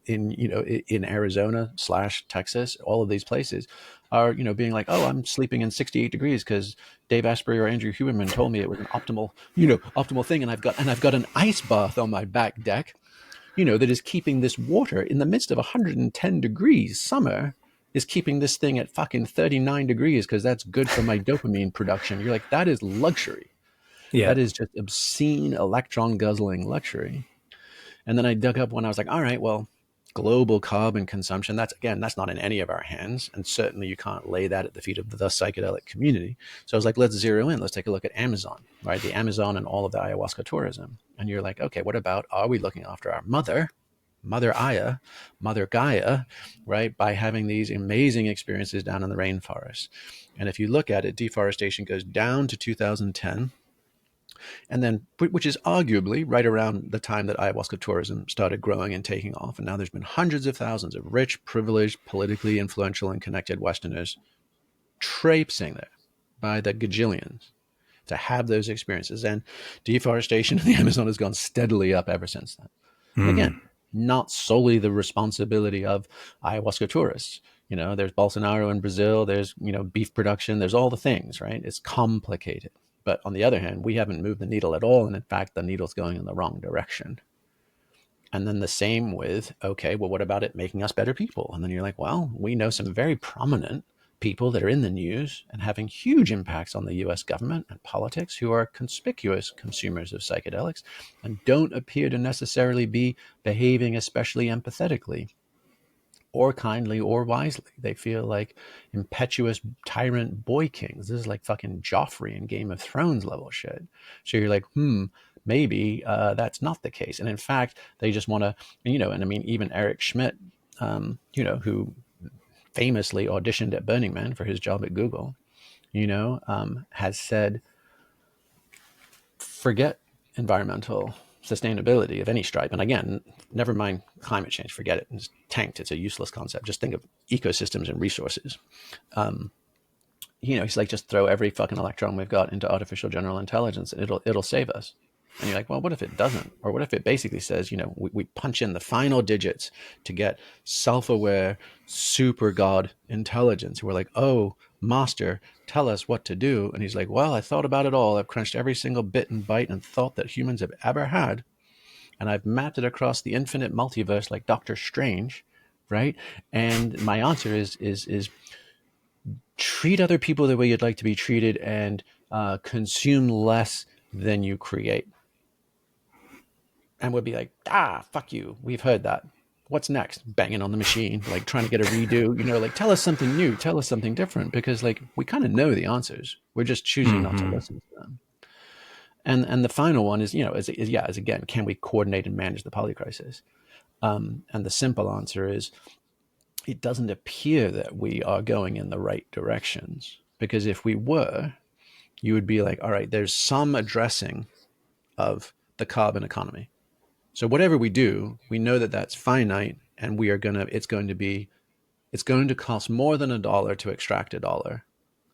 Arizona / Texas, all of these places are, being like, oh, I'm sleeping in 68 degrees because Dave Asprey or Andrew Huberman told me it was an optimal thing. And I've got an ice bath on my back deck, that is keeping this water in the midst of 110 degrees summer, is keeping this thing at fucking 39 degrees because that's good for my dopamine production. You're like, that is luxury. Yeah. That is just obscene electron guzzling luxury. And then I dug up when I was like, all right, well, global carbon consumption, that's not in any of our hands. And certainly you can't lay that at the feet of the psychedelic community. So I was like, let's zero in. Let's take a look at Amazon, right? The Amazon and all of the ayahuasca tourism. And you're like, okay, what about, are we looking after our Mother Aya, Mother Gaia, right? By having these amazing experiences down in the rainforest. And if you look at it, deforestation goes down to 2010. And then, which is arguably right around the time that ayahuasca tourism started growing and taking off. And now there's been hundreds of thousands of rich, privileged, politically influential, and connected Westerners traipsing there by the gajillions to have those experiences. And deforestation in the Amazon has gone steadily up ever since then. Again, not solely the responsibility of ayahuasca tourists. There's Bolsonaro in Brazil, there's, beef production, there's all the things, right? It's complicated. But on the other hand, we haven't moved the needle at all. And in fact, the needle's going in the wrong direction. And then the same with, okay, well, what about it making us better people? And then you're like, well, we know some very prominent people that are in the news and having huge impacts on the US government and politics who are conspicuous consumers of psychedelics and don't appear to necessarily be behaving especially empathetically or kindly or wisely. They feel like impetuous tyrant boy kings. This is like fucking Joffrey in Game of Thrones level shit. So you're like, maybe that's not the case. And in fact, they just want to, and I mean, even Eric Schmidt, who famously auditioned at Burning Man for his job at Google, has said, forget environmental sustainability of any stripe. And again, never mind climate change, forget it. It's tanked. It's a useless concept. Just think of ecosystems and resources. He's like, just throw every fucking electron we've got into artificial general intelligence and it'll save us. And you're like, well, what if it doesn't? Or what if it basically says, we punch in the final digits to get self-aware super god intelligence. We're like, oh, master, tell us what to do. And he's like, well, I thought about it all. I've crunched every single bit and byte and thought that humans have ever had. And I've mapped it across the infinite multiverse like Doctor Strange, right? And my answer is treat other people the way you'd like to be treated and consume less than you create. And we'll be like, fuck you. We've heard that. What's next? Banging on the machine, like trying to get a redo, like tell us something new, tell us something different, because like we kind of know the answers. We're just choosing not to listen to them. And the final one is, is again, can we coordinate and manage the polycrisis? And the simple answer is, it doesn't appear that we are going in the right directions, because if we were, you would be like, all right, there's some addressing of the carbon economy. So whatever we do, we know that that's finite, and it's going to cost more than $1 to extract $1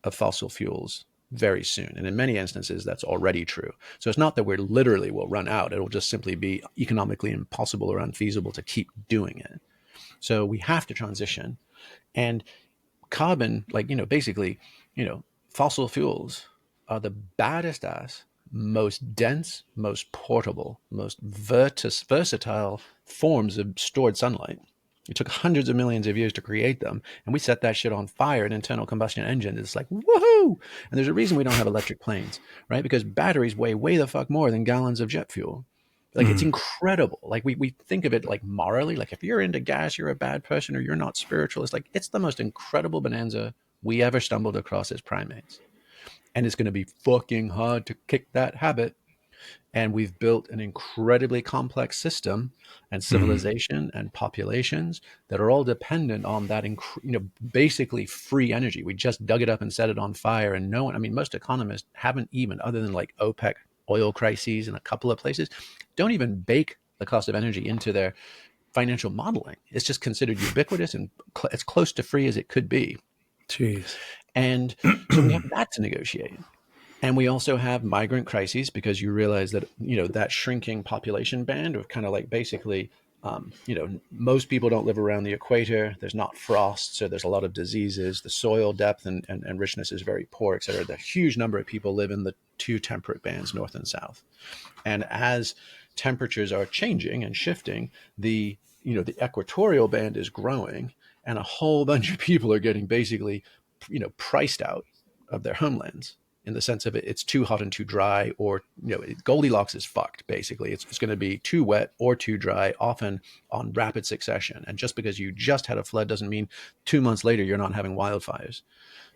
of fossil fuels very soon. And in many instances, that's already true. So it's not that we literally will run out. It'll just simply be economically impossible or unfeasible to keep doing it. So we have to transition. And carbon, basically, fossil fuels are the baddest ass, most dense, most portable, most versatile forms of stored sunlight. It took hundreds of millions of years to create them, and we set that shit on fire. An internal combustion engine is like, woohoo! And there's a reason we don't have electric planes, right? Because batteries weigh way the fuck more than gallons of jet fuel. Like, it's incredible. Like, we think of it like morally, like if you're into gas, you're a bad person or you're not spiritual. It's like, it's the most incredible bonanza we ever stumbled across as primates. And it's going to be fucking hard to kick that habit. And we've built an incredibly complex system and civilization and populations that are all dependent on that, basically free energy. We just dug it up and set it on fire. And no one, I mean, most economists haven't even, other than like OPEC oil crises in a couple of places, don't even bake the cost of energy into their financial modeling. It's just considered ubiquitous and as close to free as it could be. Jeez. And so we have that to negotiate. And we also have migrant crises, because you realize that, that shrinking population band of kind of like basically, most people don't live around the equator. There's not frost, so there's a lot of diseases. The soil depth and richness is very poor, et cetera. The huge number of people live in the two temperate bands, north and south. And as temperatures are changing and shifting, the equatorial band is growing, and a whole bunch of people are getting basically, priced out of their homelands, in the sense of it's too hot and too dry, or, Goldilocks is fucked, basically. It's going to be too wet or too dry, often on rapid succession. And just because you just had a flood doesn't mean 2 months later you're not having wildfires.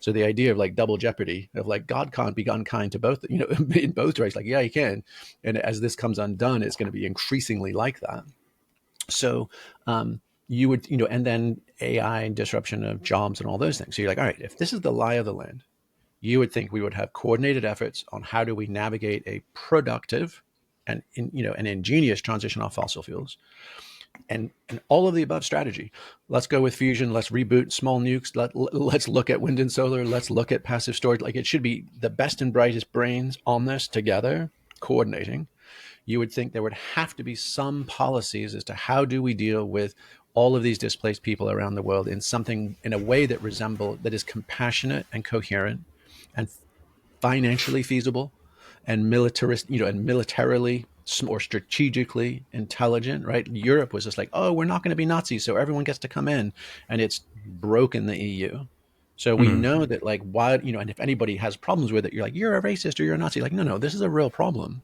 So the idea of like double jeopardy, of like God can't be unkind to both, in both directions. Like, yeah, he can. And as this comes undone, it's going to be increasingly like that. So you would, and then AI and disruption of jobs and all those things. So you're like, all right, if this is the lie of the land, you would think we would have coordinated efforts on how do we navigate a productive and, an ingenious transition off fossil fuels, and all of the above strategy. Let's go with fusion. Let's reboot small nukes. Let's look at wind and solar. Let's look at passive storage. Like, it should be the best and brightest brains on this together, coordinating. You would think there would have to be some policies as to how do we deal with all of these displaced people around the world in a way that is compassionate and coherent and financially feasible and militarily or strategically intelligent, right? Europe was just like, oh, we're not going to be Nazis, so everyone gets to come in, and it's broken the EU. So we know that, like, why, and if anybody has problems with it, you're like, you're a racist or you're a Nazi. Like, no, this is a real problem.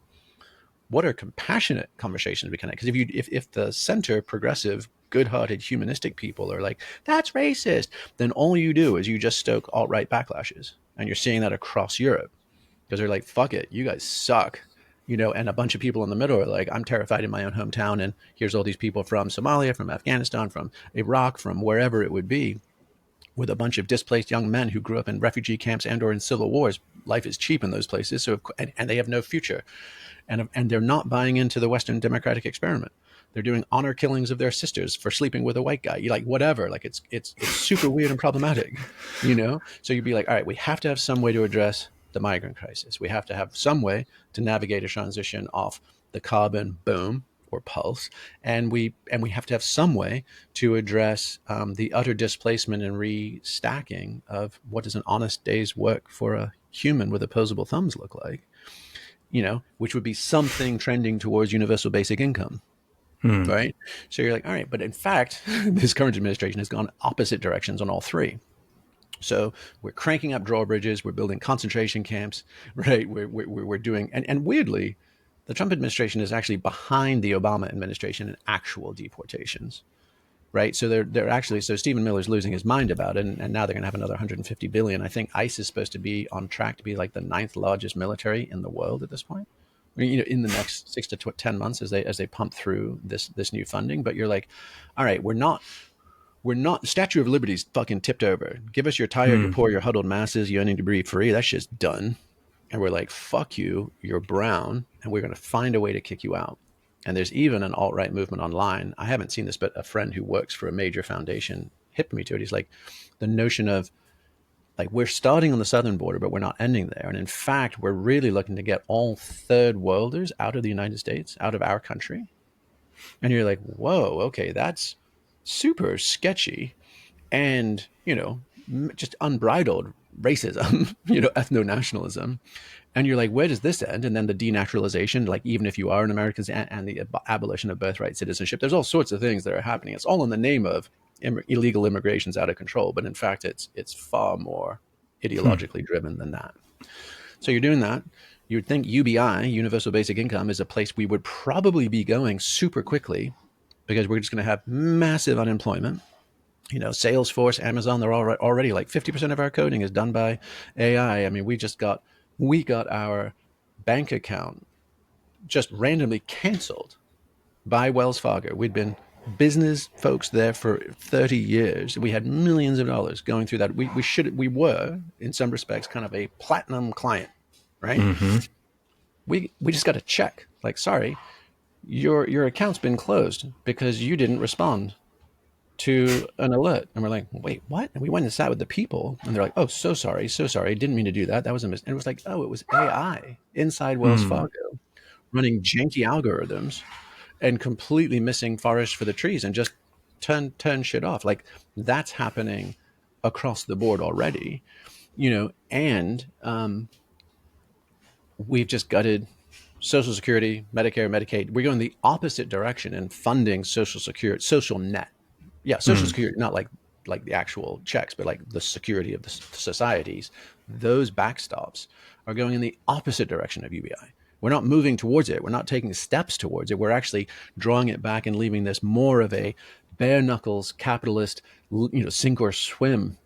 What are compassionate conversations we can have? Because if the center, progressive, good-hearted, humanistic people are like, that's racist, then all you do is you just stoke alt-right backlashes. And you're seeing that across Europe, because they're like, fuck it, you guys suck. And a bunch of people in the middle are like, I'm terrified in my own hometown, and here's all these people from Somalia, from Afghanistan, from Iraq, from wherever it would be, with a bunch of displaced young men who grew up in refugee camps and or in civil wars. Life is cheap in those places, so and they have no future. And they're not buying into the Western democratic experiment. They're doing honor killings of their sisters for sleeping with a white guy. You like, whatever. Like, it's super weird and problematic, So you'd be like, all right, we have to have some way to address the migrant crisis. We have to have some way to navigate a transition off the carbon boom or pulse, and we have to have some way to address the utter displacement and restacking of what does an honest day's work for a human with opposable thumbs look like. Which would be something trending towards universal basic income, right? So you're like, all right, but in fact, this current administration has gone opposite directions on all three. So we're cranking up drawbridges, we're building concentration camps, right? We're doing, and weirdly, the Trump administration is actually behind the Obama administration in actual deportations. Right. So they're actually, so Stephen Miller's losing his mind about it. And now they're going to have another 150 billion. I think ICE is supposed to be on track to be like the 9th largest military in the world at this point, in the next 6 to 10 months as they pump through this new funding. But you're like, all right, we're not, Statue of Liberty's fucking tipped over. Give us your tired, your poor, your huddled masses yearning to breathe free. That shit's done. And we're like, fuck you, you're brown, and we're going to find a way to kick you out. And there's even an alt-right movement online. I haven't seen this, but a friend who works for a major foundation hipped me to it. He's like, the notion of, like, we're starting on the southern border, but we're not ending there. And in fact, we're really looking to get all third worlders out of the United States, out of our country. And you're like, whoa, okay, that's super sketchy and, just unbridled racism, ethno-nationalism. And you're like, where does this end? And then the denaturalization, like even if you are an American, and the abolition of birthright citizenship, there's all sorts of things that are happening. It's all in the name of illegal immigration's out of control. But in fact, it's far more ideologically driven than that. So you're doing that. You would think UBI, Universal Basic Income, is a place we would probably be going super quickly because we're just going to have massive unemployment. Salesforce, Amazon, they're already like 50% of our coding is done by AI. I mean, we got our bank account just randomly canceled by Wells Fargo. We'd been business folks there for 30 years. We had millions of dollars going through that. We were in some respects kind of a platinum client, right? Mm-hmm. We just got a check like, sorry, your account's been closed because you didn't respond to an alert. And we're like, wait, what? And we went and sat with the people and they're like, oh, so sorry. Didn't mean to do that. That was a mistake. And it was like, oh, it was AI inside Wells Fargo running janky algorithms and completely missing forest for the trees and just turn shit off. Like that's happening across the board already, and we've just gutted Social Security, Medicare, Medicaid. We're going the opposite direction in funding Social Security, social net. Yeah, Social Security, not like the actual checks, but like the security of the societies. Those backstops are going in the opposite direction of UBI. We're not moving towards it. We're not taking steps towards it. We're actually drawing it back and leaving this more of a bare knuckles capitalist, sink or swim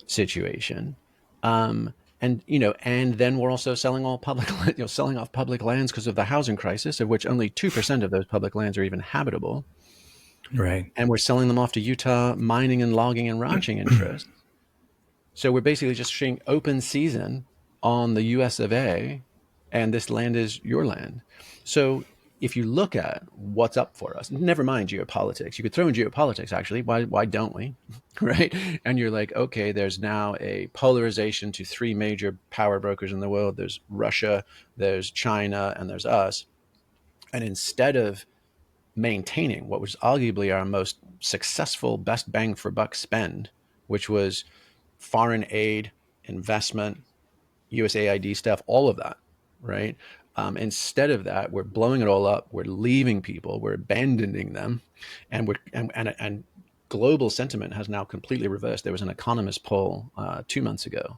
situation. And then we're also selling all public, selling off public lands because of the housing crisis, of which only 2% of those public lands are even habitable. Right. And we're selling them off to Utah mining and logging and ranching interests. So we're basically just seeing open season on the US of A, and this land is your land. So if you look at what's up for us, never mind geopolitics, you could throw in geopolitics, actually. Why don't we? Right? And you're like, okay, there's now a polarization to three major power brokers in the world. There's Russia, there's China, and there's us. And instead of maintaining what was arguably our most successful, best bang for buck spend, which was foreign aid, investment, USAID stuff, all of that, right? Instead of that, we're blowing it all up. We're leaving people. We're abandoning them, and and global sentiment has now completely reversed. There was an Economist poll 2 months ago,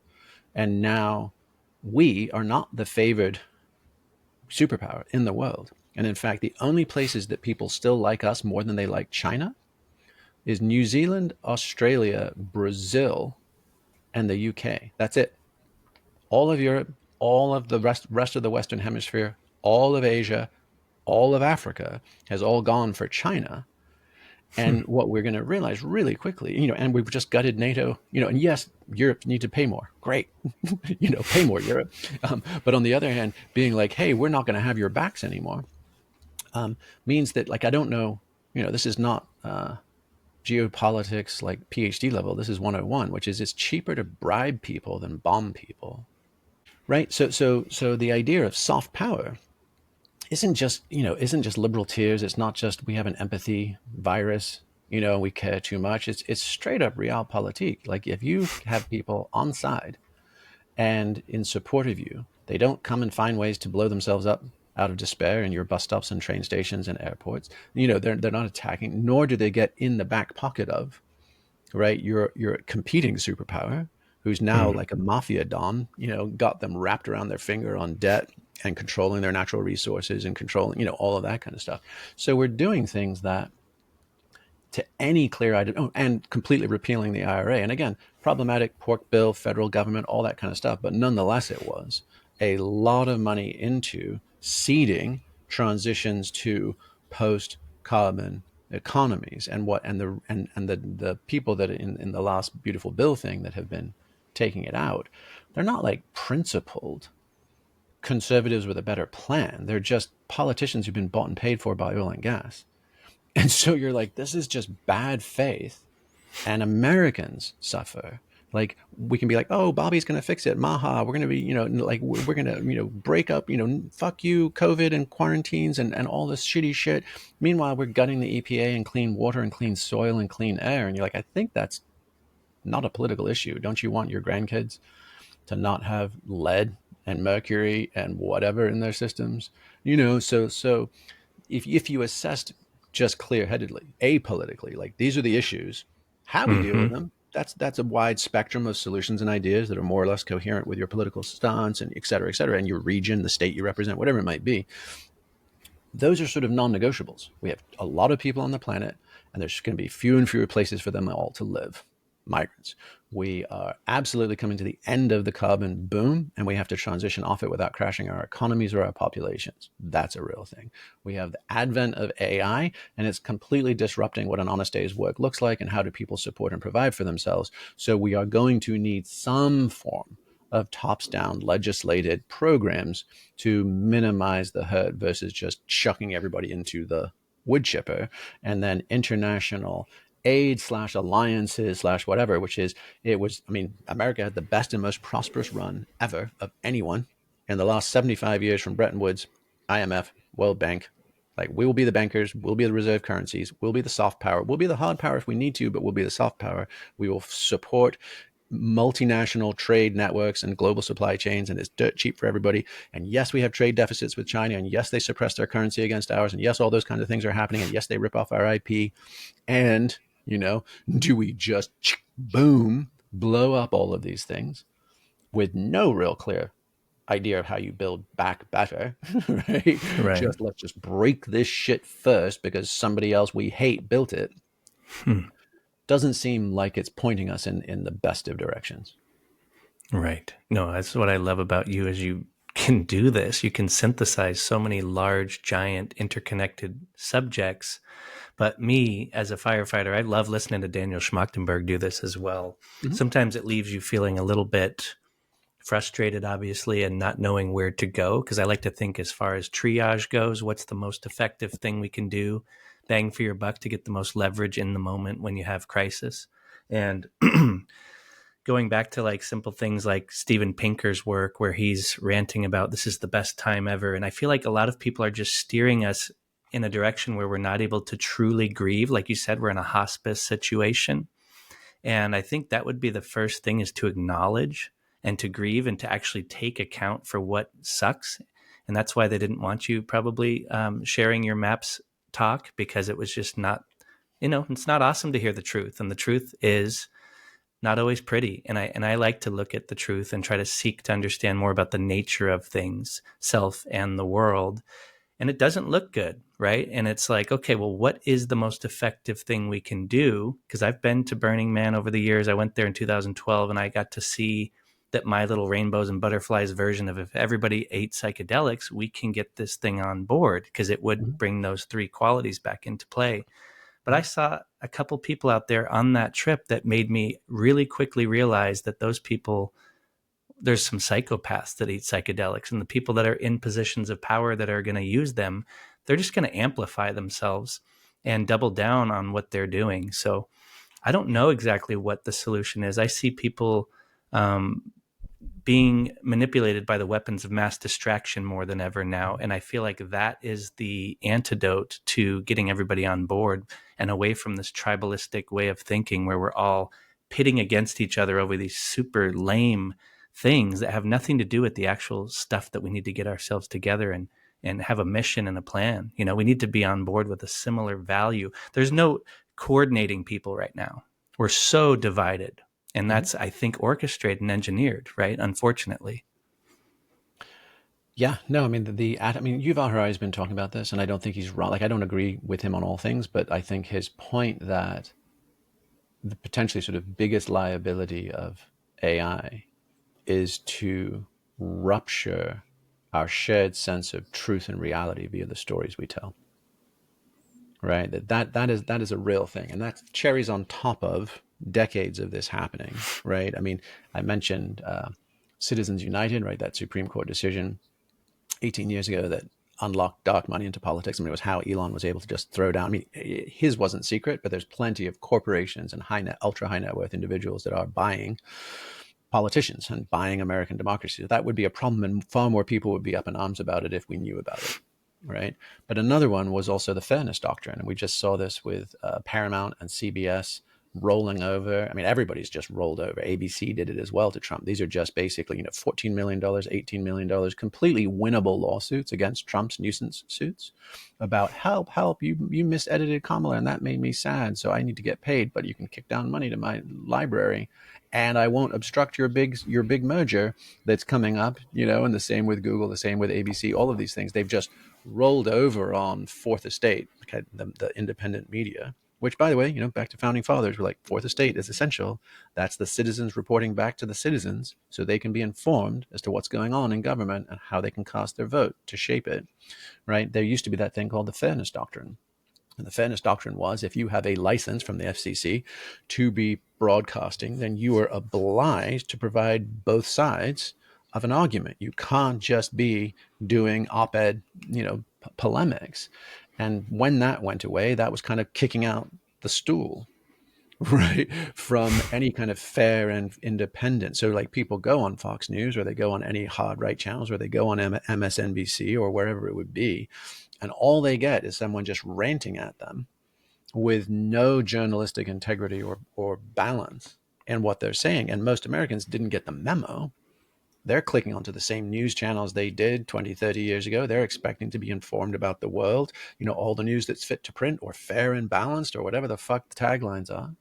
and now we are not the favored superpower in the world. And in fact, the only places that people still like us more than they like China is New Zealand, Australia, Brazil, and the UK. That's it. All of Europe, all of the rest of the Western Hemisphere, all of Asia, all of Africa has all gone for China. And what we're going to realize really quickly, and we've just gutted NATO, and yes, Europe needs to pay more. Great. Pay more, Europe. But on the other hand, being like, hey, we're not going to have your backs anymore, means that, like, I don't know, this is not geopolitics like PhD level. This is 101, which is it's cheaper to bribe people than bomb people. Right. So the idea of soft power isn't just liberal tears. It's not just we have an empathy virus, we care too much. It's straight up realpolitik. Like if you have people on side and in support of you, they don't come and find ways to blow themselves up out of despair in your bus stops and train stations and airports. They're not attacking, nor do they get in the back pocket of, right, your competing superpower, who's now like a mafia don, got them wrapped around their finger on debt and controlling their natural resources and controlling, all of that kind of stuff. So we're doing things that, to any clear-eyed, and completely repealing the IRA. And again, problematic, pork bill, federal government, all that kind of stuff. But nonetheless, it was a lot of money into seeding transitions to post-carbon economies, and the people that in the last beautiful bill thing that have been taking it out, they're not like principled conservatives with a better plan. They're just politicians who've been bought and paid for by oil and gas. And so you're like, this is just bad faith, and Americans suffer. Like, we can be like, oh, Bobby's going to fix it. Maha, we're going to be, we're going to, break up, fuck you, COVID and quarantines and all this shitty shit. Meanwhile, we're gutting the EPA and clean water and clean soil and clean air. And you're like, I think that's not a political issue. Don't you want your grandkids to not have lead and mercury and whatever in their systems. So if you assessed just clear-headedly, apolitically, like these are the issues, how we deal with Hmm. them, that's a wide spectrum of solutions and ideas that are more or less coherent with your political stance and et cetera, and your region, the state you represent, whatever it might be. Those are sort of non-negotiables. We have a lot of people on the planet, and there's going to be fewer and fewer places for them all to live. Migrants. We are absolutely coming to the end of the carbon boom, and we have to transition off it without crashing our economies or our populations. That's a real thing. We have the advent of AI, and it's completely disrupting what an honest day's work looks like and how do people support and provide for themselves. So we are going to need some form of tops down legislated programs to minimize the hurt versus just chucking everybody into the wood chipper, and then international aid slash alliances slash whatever, which is, America had the best and most prosperous run ever of anyone in the last 75 years from Bretton Woods, IMF, World Bank. Like, we will be the bankers, we'll be the reserve currencies, we'll be the soft power, we'll be the hard power if we need to, but we'll be the soft power. We will support multinational trade networks and global supply chains, and it's dirt cheap for everybody. And yes, we have trade deficits with China, and yes, they suppress their currency against ours, and yes, all those kinds of things are happening, and yes, they rip off our IP. And do we just boom blow up all of these things with no real clear idea of how you build back better? Right? Right. Let's just break this shit first because somebody else we hate built it. Doesn't seem like it's pointing us in the best of directions. Right. No, that's what I love about you is you can do this. You can synthesize so many large, giant, interconnected subjects. But me, as a firefighter, I love listening to Daniel Schmachtenberg do this as well. Mhm. Sometimes it leaves you feeling a little bit frustrated, obviously, and not knowing where to go. Because I like to think as far as triage goes, what's the most effective thing we can do, bang for your buck to get the most leverage in the moment when you have crisis. And going back to like simple things like Steven Pinker's work where he's ranting about this is the best time ever. And I feel like a lot of people are just steering us in a direction where we're not able to truly grieve. Like you said, we're in a hospice situation. And I think that would be the first thing, is to acknowledge and to grieve and to actually take account for what sucks. And that's why they didn't want you probably sharing your maps talk, because it was just not, it's not awesome to hear the truth. And the truth is not always pretty. And I like to look at the truth and try to seek to understand more about the nature of things, self and the world. And it doesn't look good, right? And it's like, okay, well, what is the most effective thing we can do? Because I've been to Burning Man over the years. I went there in 2012 and I got to see that my little rainbows and butterflies version of, if everybody ate psychedelics, we can get this thing on board, because it would bring those three qualities back into play. But I saw a couple people out there on that trip that made me really quickly realize that those people, there's some psychopaths that eat psychedelics, and the people that are in positions of power that are going to use them, they're just going to amplify themselves and double down on what they're doing. So I don't know exactly what the solution is. I see people being manipulated by the weapons of mass distraction more than ever now. And I feel like that is the antidote to getting everybody on board and away from this tribalistic way of thinking where we're all pitting against each other over these super lame things that have nothing to do with the actual stuff that we need to get ourselves together and have a mission and a plan. We need to be on board with a similar value. There's no coordinating people right now. We're so divided. And that's, I think, orchestrated and engineered, right? Unfortunately. Yeah, no, Yuval Harari has been talking about this, and I don't think he's wrong. Like, I don't agree with him on all things, but I think his point that the potentially sort of biggest liability of AI is to rupture our shared sense of truth and reality via the stories we tell. Right? That is a real thing, and that's cherries on top of decades of this happening. Right? I mentioned Citizens United, right? That Supreme Court decision 18 years ago that unlocked dark money into politics. It was how Elon was able to just throw down. His wasn't secret, but there's plenty of corporations and ultra high net worth individuals that are buying politicians and buying American democracy. That would be a problem, and far more people would be up in arms about it if we knew about it. Right. But another one was also the fairness doctrine. And we just saw this with Paramount and CBS rolling over. I mean, everybody's just rolled over. ABC did it as well to Trump. These are just basically, $14 million, $18 million, completely winnable lawsuits against Trump's nuisance suits about help, you misedited Kamala and that made me sad. So I need to get paid, but you can kick down money to my library and I won't obstruct your big merger that's coming up, and the same with Google, the same with ABC, all of these things. They've just rolled over on Fourth Estate, okay, the independent media. Which, by the way, back to founding fathers, we're like, Fourth Estate is essential. That's the citizens reporting back to the citizens so they can be informed as to what's going on in government and how they can cast their vote to shape it, right? There used to be that thing called the Fairness Doctrine. And the Fairness Doctrine was, if you have a license from the FCC to be broadcasting, then you are obliged to provide both sides of an argument. You can't just be doing op-ed, polemics. And when that went away, that was kind of kicking out the stool, right, from any kind of fair and independent. So like people go on Fox News or they go on any hard right channels or they go on MSNBC or wherever it would be. And all they get is someone just ranting at them with no journalistic integrity or balance in what they're saying. And most Americans didn't get the memo. They're clicking onto the same news channels they did 20, 30 years ago. They're expecting to be informed about the world, all the news that's fit to print or fair and balanced or whatever the fuck the taglines are.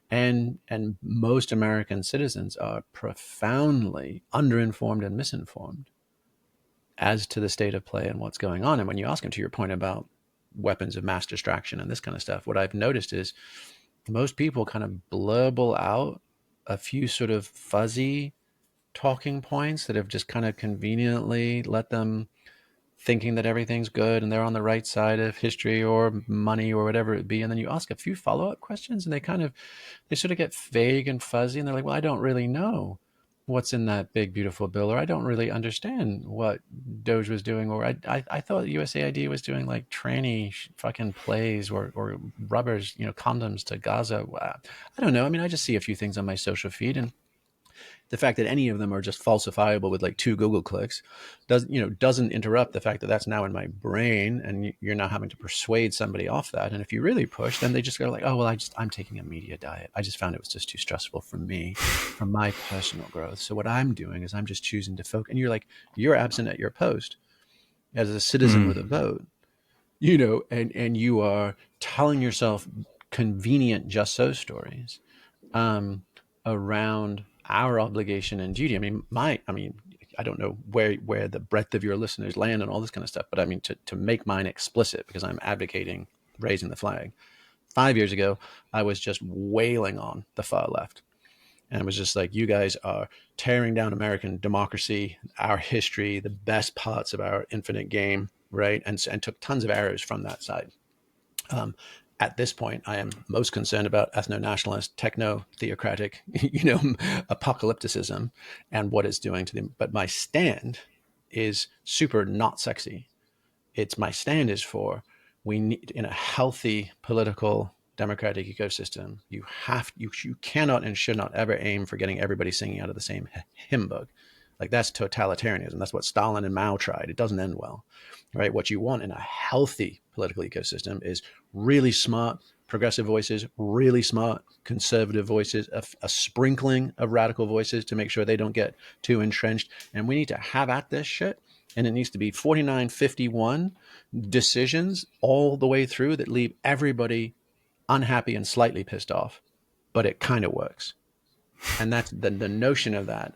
And most American citizens are profoundly underinformed and misinformed as to the state of play and what's going on. And when you ask them, to your point about weapons of mass distraction and this kind of stuff, what I've noticed is most people kind of blurble out a few sort of fuzzy talking points that have just kind of conveniently let them thinking that everything's good and they're on the right side of history or money or whatever it be. And then you ask a few follow-up questions and they sort of get vague and fuzzy and they're like, well, I don't really know what's in that big, beautiful bill, or I don't really understand what Doge was doing, or I thought USAID was doing like tranny fucking plays or rubbers, condoms to Gaza. I don't know. I mean, I just see a few things on my social feed, and the fact that any of them are just falsifiable with like 2 Google clicks doesn't interrupt the fact that that's now in my brain and you're now having to persuade somebody off that. And if you really push, then they just go like, oh, well, I'm taking a media diet. I just found it was just too stressful for me, for my personal growth. So what I'm doing is I'm just choosing to focus. And you're like, you're absent at your post as a citizen with a vote, and you are telling yourself convenient just so stories around our obligation and duty. I mean, I don't know where the breadth of your listeners land and all this kind of stuff, but I mean, to make mine explicit, because I'm advocating raising the flag. 5 years ago, I was just wailing on the far left. And it was just like, you guys are tearing down American democracy, our history, the best parts of our infinite game, right? And took tons of arrows from that side. At this point, I am most concerned about ethno-nationalist, techno-theocratic, apocalypticism and what it's doing to them. But my stand is super not sexy. My stand is for, we need, in a healthy political democratic ecosystem, you cannot and should not ever aim for getting everybody singing out of the same hymn book. Like, that's totalitarianism. That's what Stalin and Mao tried. It doesn't end well, right? What you want in a healthy political ecosystem is really smart progressive voices, really smart conservative voices, a sprinkling of radical voices to make sure they don't get too entrenched. And we need to have at this shit. And it needs to be 49-51 decisions all the way through that leave everybody unhappy and slightly pissed off, but it kind of works. And that's the notion of that.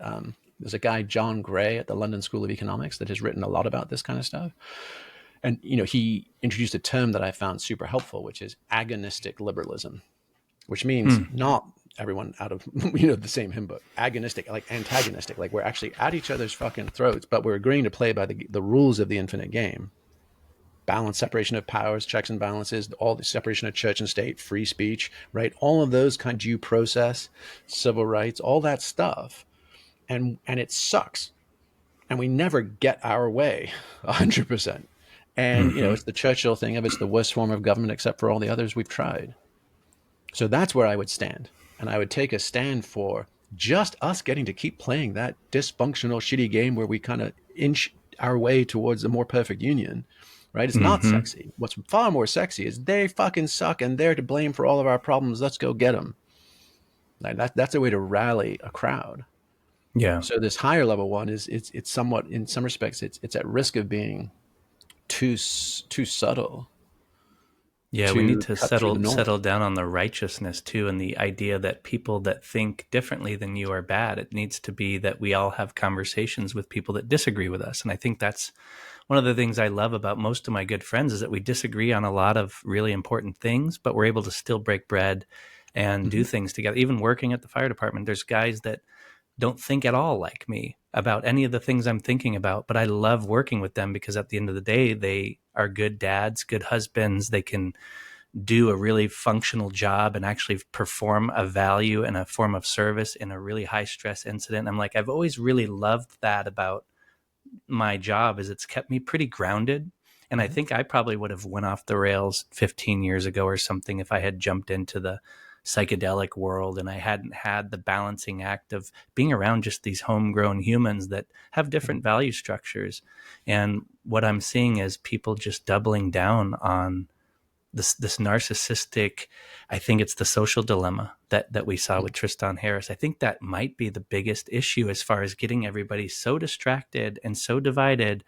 There's a guy, John Gray, at the London School of Economics that has written a lot about this kind of stuff. And, he introduced a term that I found super helpful, which is agonistic liberalism, which means not everyone out of, the same hymn book. Agonistic, like antagonistic, like we're actually at each other's fucking throats, but we're agreeing to play by the rules of the infinite game. Balance, separation of powers, checks and balances, all the separation of church and state, free speech, right? All of those kind of due process, civil rights, all that stuff. And it sucks. And we never get our way 100%. And, it's the Churchill thing of it's the worst form of government except for all the others we've tried. So that's where I would stand. And I would take a stand for just us getting to keep playing that dysfunctional, shitty game where we kind of inch our way towards a more perfect union, right? It's not Hmm. sexy. What's far more sexy is they fucking suck and they're to blame for all of our problems. Let's go get them. Like that's a way to rally a crowd. Yeah. So this higher level one is it's somewhat, in some respects, it's at risk of being too subtle Yeah, we need to to cut through the noise. settle down on the righteousness too, and the idea that people that think differently than you are bad. It needs to be that we all have conversations with people that disagree with us, and I think that's one of the things I love about most of my good friends is that we disagree on a lot of really important things, but we're able to still break bread and do Hmm. things together. Even working at the fire department, there's guys that don't think at all like me about any of the things I'm thinking about, but I love working with them because at the end of the day, they are good dads, good husbands. They can do a really functional job and actually perform a value and a form of service in a really high stress incident. I'm like, I've always really loved that about my job is it's kept me pretty grounded. And I Hmm. think I probably would have went off the rails 15 years ago or something if I had jumped into the psychedelic world and I hadn't had the balancing act of being around just these homegrown humans that have different value structures. And what I'm seeing is people just doubling down on this narcissistic. I think it's the social dilemma that we saw with Tristan Harris. I think that might be the biggest issue as far as getting everybody so distracted and so divided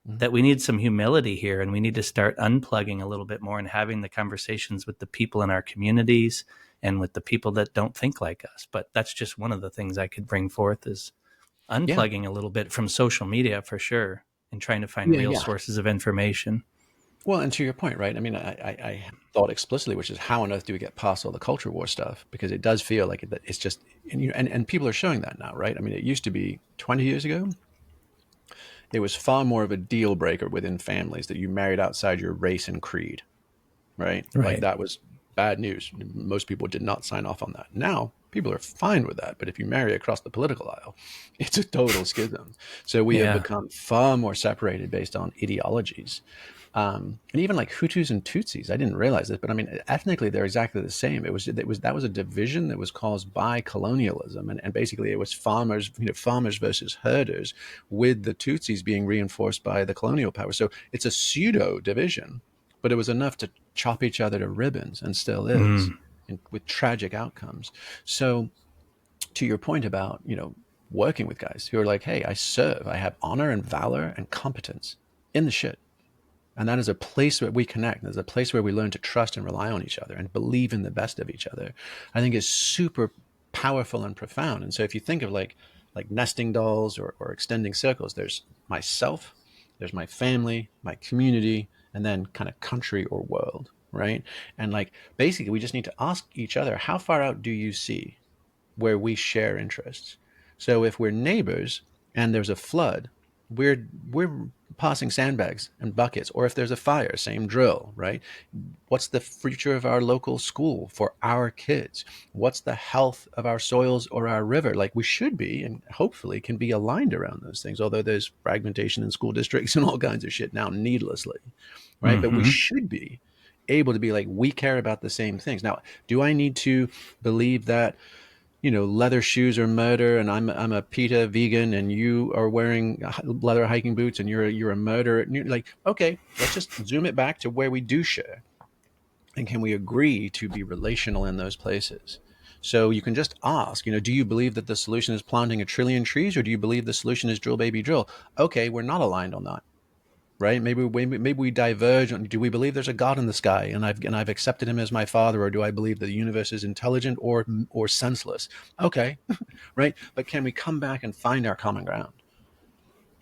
Hmm. that we need some humility here, and we need to start unplugging a little bit more and having the conversations with the people in our communities and with the people that don't think like us. But that's just one of the things I could bring forth is Yeah, unplugging a little bit from social media for sure and trying to find yeah, real yeah. sources of information. Well, and to your point, right? I mean, I thought explicitly, which is how on earth do we get past all the culture war stuff? Because it does feel like it's just, and people are showing that now, right? I mean, it used to be 20 years ago, it was far more of a deal breaker within families that you married outside your race and creed, right? Like Right. that was bad news. Most people did not sign off on that. Now people are fine with that, but if you marry across the political aisle, it's a total schism. So we have Yeah. become far more separated based on ideologies. And even like Hutus and Tutsis, I didn't realize this, but I mean, ethnically they're exactly the same. That was a division that was caused by colonialism, and basically it was farmers, farmers versus herders, with the Tutsis being reinforced by the colonial power. So it's a pseudo division, but it was enough to chop each other to ribbons, and still is, Mm. with tragic outcomes. So to your point about working with guys who are like, hey, I serve, I have honor and valor and competence in the shit, and that is a place where we connect. There's a place where we learn to trust and rely on each other and believe in the best of each other. I think is super powerful and profound. And so if you think of like nesting dolls or extending circles, there's myself, there's my family, my community, and then kind of country or world, right? And like basically we just need to ask each other, how far out do you see where we share interests? So if we're neighbors and there's a flood, we're passing sandbags and buckets. Or if there's a fire, same drill, right? What's the future of our local school for our kids? What's the health of our soils or our river? Like we should be, and hopefully can be aligned around those things. Although there's fragmentation in school districts and all kinds of shit now needlessly, right? But we Hmm. should be able to be like, we care about the same things. Now, do I need to believe that leather shoes are murder, and I'm a PETA vegan, and you are wearing leather hiking boots, and you're a murderer? And you're like, okay, let's just zoom it back to where we do share, and can we agree to be relational in those places? So you can just ask, do you believe that the solution is planting 1 trillion trees, or do you believe the solution is drill, baby, drill? Okay, we're not aligned on that, right? Maybe we diverge on, do we believe there's a God in the sky, and I've accepted him as my father, or do I believe that the universe is intelligent or senseless? Okay, right? But can we come back and find our common ground?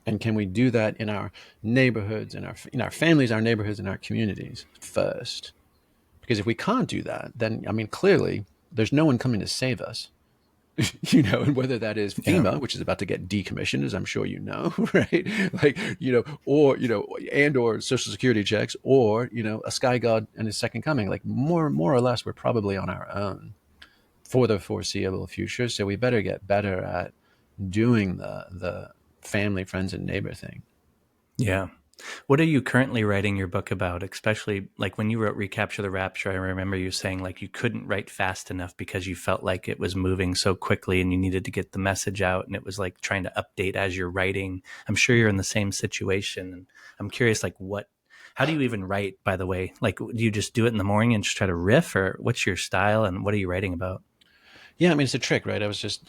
And can we do that in our neighborhoods, in our families, our neighborhoods, and our communities first? Because if we can't do that, then I mean, clearly there's no one coming to save us. And whether that is Yeah. FEMA, which is about to get decommissioned, as I'm sure you know, right? Like, or, and or social security checks, or, a sky god and his second coming. Like more or less, we're probably on our own for the foreseeable future. So we better get better at doing the family, friends, and neighbor thing. Yeah. What are you currently writing your book about? Especially like when you wrote Recapture the Rapture, I remember you saying like you couldn't write fast enough because you felt like it was moving so quickly and you needed to get the message out, and it was like trying to update as you're writing. I'm sure you're in the same situation. And I'm curious, like How do you even write, by the way? Like, do you just do it in the morning and just try to riff, or what's your style and what are you writing about? Yeah, I mean, it's a trick, right? I was just,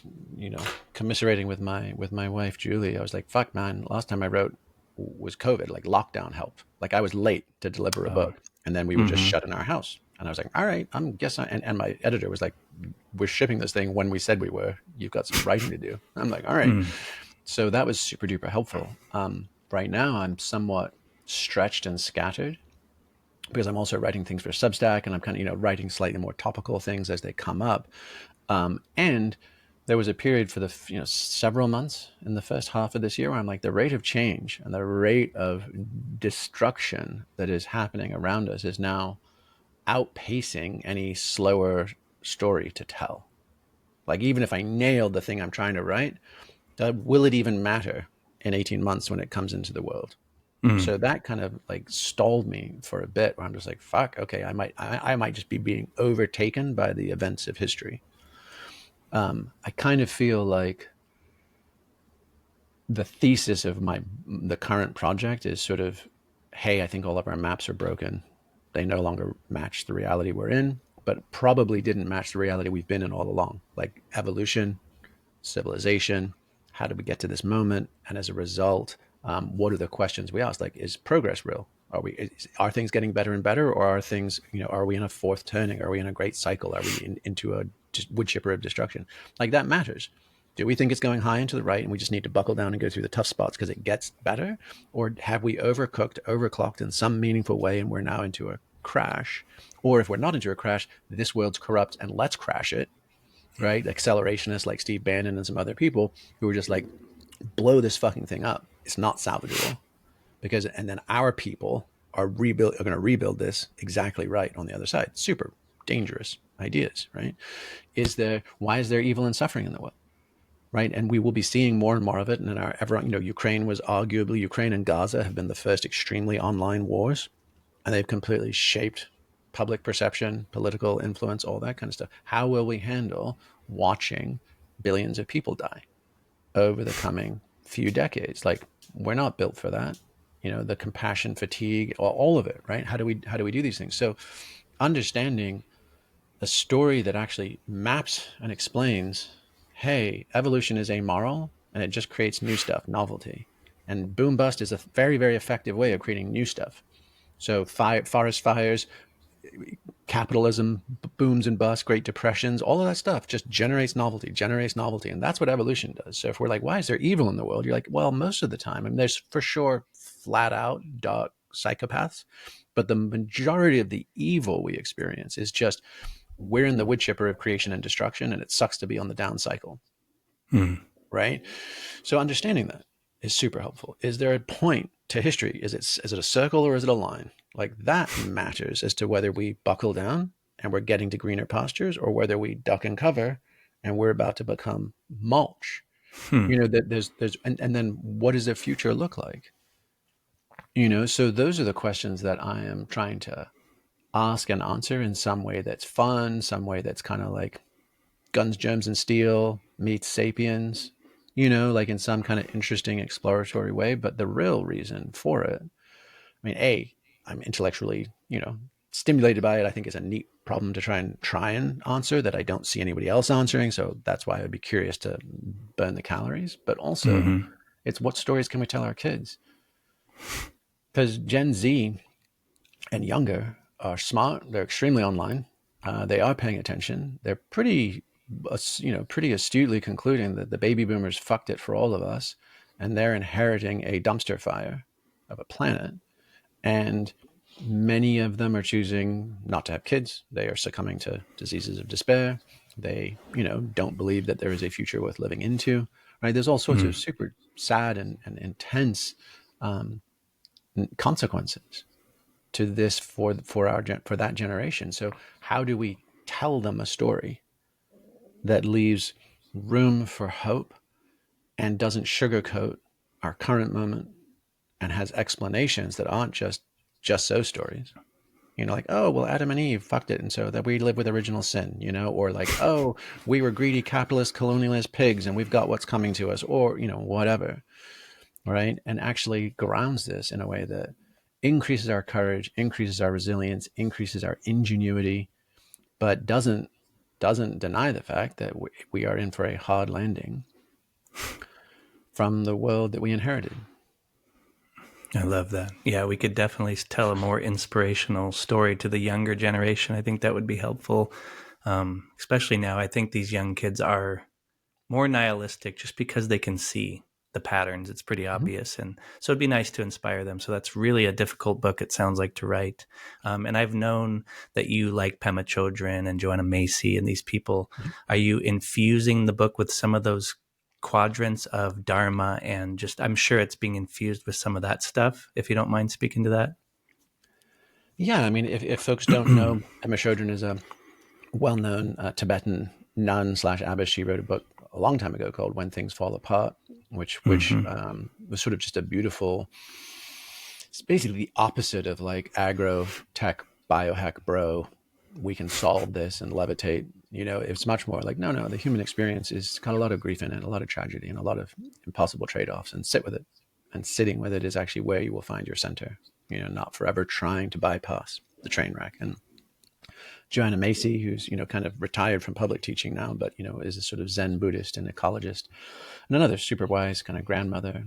commiserating with my wife Julie. I was like, "Fuck, man! Last time I wrote was COVID. Like lockdown helped. Like I was late to deliver a Oh, book, and then we were just mm-hmm. shut in our house. And I was like, all right, I'm guessing. And my editor was like, we're shipping this thing when we said we were. You've got some writing to do. I'm like, all right. Mm. So that was super duper helpful. Right now, I'm somewhat stretched and scattered because I'm also writing things for Substack, and I'm kind of writing slightly more topical things as they come up. And there was a period for the several months in the first half of this year where I'm like, the rate of change and the rate of destruction that is happening around us is now outpacing any slower story to tell. Like even if I nailed the thing I'm trying to write, will it even matter in 18 months when it comes into the world? Mm. So that kind of like stalled me for a bit where I'm just like, fuck, okay, I might just be being overtaken by the events of history. I kind of feel like the thesis of the current project is sort of, hey, I think all of our maps are broken. They no longer match the reality we're in, but probably didn't match the reality we've been in all along, like evolution, civilization. How did we get to this moment? And as a result, what are the questions we ask? Like, is progress real? Are things getting better and better, or are things, are we in a fourth turning? Are we in a great cycle? Are we into a wood chipper of destruction? Like that matters. Do we think it's going high and to the right and we just need to buckle down and go through the tough spots because it gets better? Or have we overcooked, overclocked in some meaningful way and we're now into a crash? Or if we're not into a crash, this world's corrupt and let's crash it, right? Accelerationists like Steve Bannon and some other people who are just like, blow this fucking thing up. It's not salvageable. And then our people are going to rebuild this exactly right on the other side. Super dangerous ideas, right? Why is there evil and suffering in the world? Right. And we will be seeing more and more of it. And in Ukraine and Gaza have been the first extremely online wars, and they've completely shaped public perception, political influence, all that kind of stuff. How will we handle watching billions of people die over the coming few decades? Like, we're not built for that. The compassion fatigue, all of it, right? How do we do these things? So understanding a story that actually maps and explains, hey, evolution is amoral and it just creates new stuff, novelty. And boom bust is a very, very effective way of creating new stuff. So forest fires, capitalism, booms and busts, great depressions, all of that stuff just generates novelty. And that's what evolution does. So if we're like, why is there evil in the world? You're like, well, most of the time, I mean, there's for sure flat out dark psychopaths, but the majority of the evil we experience is just, we're in the wood chipper of creation and destruction, and it sucks to be on the down cycle. Mm. Right? So understanding that is super helpful. Is there a point to history? Is it a circle or is it a line? Like that matters as to whether we buckle down and we're getting to greener pastures, or whether we duck and cover and we're about to become mulch. Hmm. And then what does the future look like? So those are the questions that I am trying to ask and answer in some way that's fun, some way that's kind of like Guns, Germs, and Steel meets Sapiens, like in some kind of interesting exploratory way. But the real reason for it, I mean, I'm intellectually, stimulated by it. I think it's a neat problem to try and answer that I don't see anybody else answering. So that's why I'd be curious to burn the calories. But also, Mm-hmm. it's what stories can we tell our kids? Because Gen Z and younger are smart. They're extremely online. They are paying attention. They're pretty astutely concluding that the baby boomers fucked it for all of us, and they're inheriting a dumpster fire of a planet. And many of them are choosing not to have kids. They are succumbing to diseases of despair. They, don't believe that there is a future worth living into. Right? There's all sorts of super sad and intense consequences to this for that generation. So how do we tell them a story that leaves room for hope and doesn't sugarcoat our current moment and has explanations that aren't just so stories? Like, oh, well, Adam and Eve fucked it, and so that we live with original sin, or like, oh, we were greedy capitalist colonialist pigs and we've got what's coming to us, or whatever. Right? And actually grounds this in a way that increases our courage, increases our resilience, increases our ingenuity, but doesn't deny the fact that we are in for a hard landing from the world that we inherited. I love that. Yeah, we could definitely tell a more inspirational story to the younger generation. I think that would be helpful, especially now. I think these young kids are more nihilistic just because they can see the patterns. It's pretty Mm-hmm. obvious. And so it'd be nice to inspire them. So that's really a difficult book, it sounds like, to write. And I've known that you like Pema Chodron and Joanna Macy and these people. Mm-hmm. Are you infusing the book with some of those quadrants of Dharma and just, I'm sure it's being infused with some of that stuff, if you don't mind speaking to that? Yeah, I mean, if folks don't know, Pema Chodron is a well-known Tibetan nun slash abbess. She wrote a book a long time ago called When Things Fall Apart, which was sort of just a beautiful, it's basically the opposite of like agro tech biohack bro, we can solve this and levitate. It's much more like, no, the human experience is got a lot of grief in it, a lot of tragedy and a lot of impossible trade-offs, and sit with it. And sitting with it is actually where you will find your center, not forever trying to bypass the train wreck. And Joanna Macy, who's, kind of retired from public teaching now, but, is a sort of Zen Buddhist and ecologist, and another super wise kind of grandmother,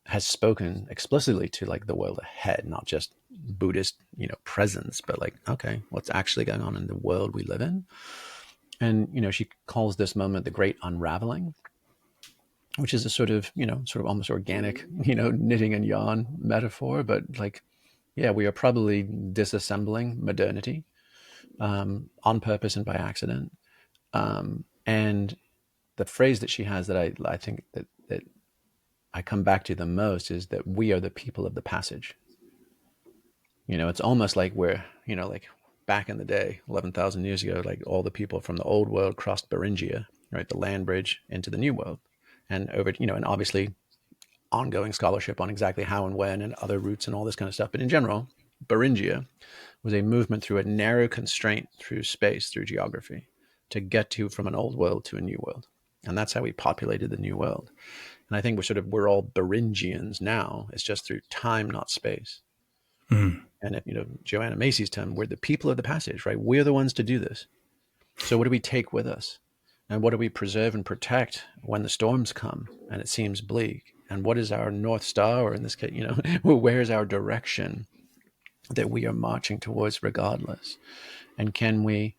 has spoken explicitly to like the world ahead, not just Buddhist, presence, but like, okay, what's actually going on in the world we live in. And, she calls this moment the great unraveling, which is a sort of almost organic, knitting and yarn metaphor, but like, yeah, we are probably disassembling modernity, on purpose and by accident. And the phrase that she has that I think that I come back to the most is that we are the people of the passage. It's almost like we're, like back in the day, 11,000 years ago, like all the people from the old world crossed Beringia, right? The land bridge into the new world. And over, and obviously ongoing scholarship on exactly how and when and other routes and all this kind of stuff. But in general, Beringia was a movement through a narrow constraint through space, through geography, to get to from an old world to a new world. And that's how we populated the new world. And I think we're all Beringians now. It's just through time, not space. And if, Joanna Macy's term, we're the people of the passage, right? We're the ones to do this. So what do we take with us? And what do we preserve and protect when the storms come and it seems bleak? And what is our North Star, or in this case, where's our direction that we are marching towards regardless? And can we,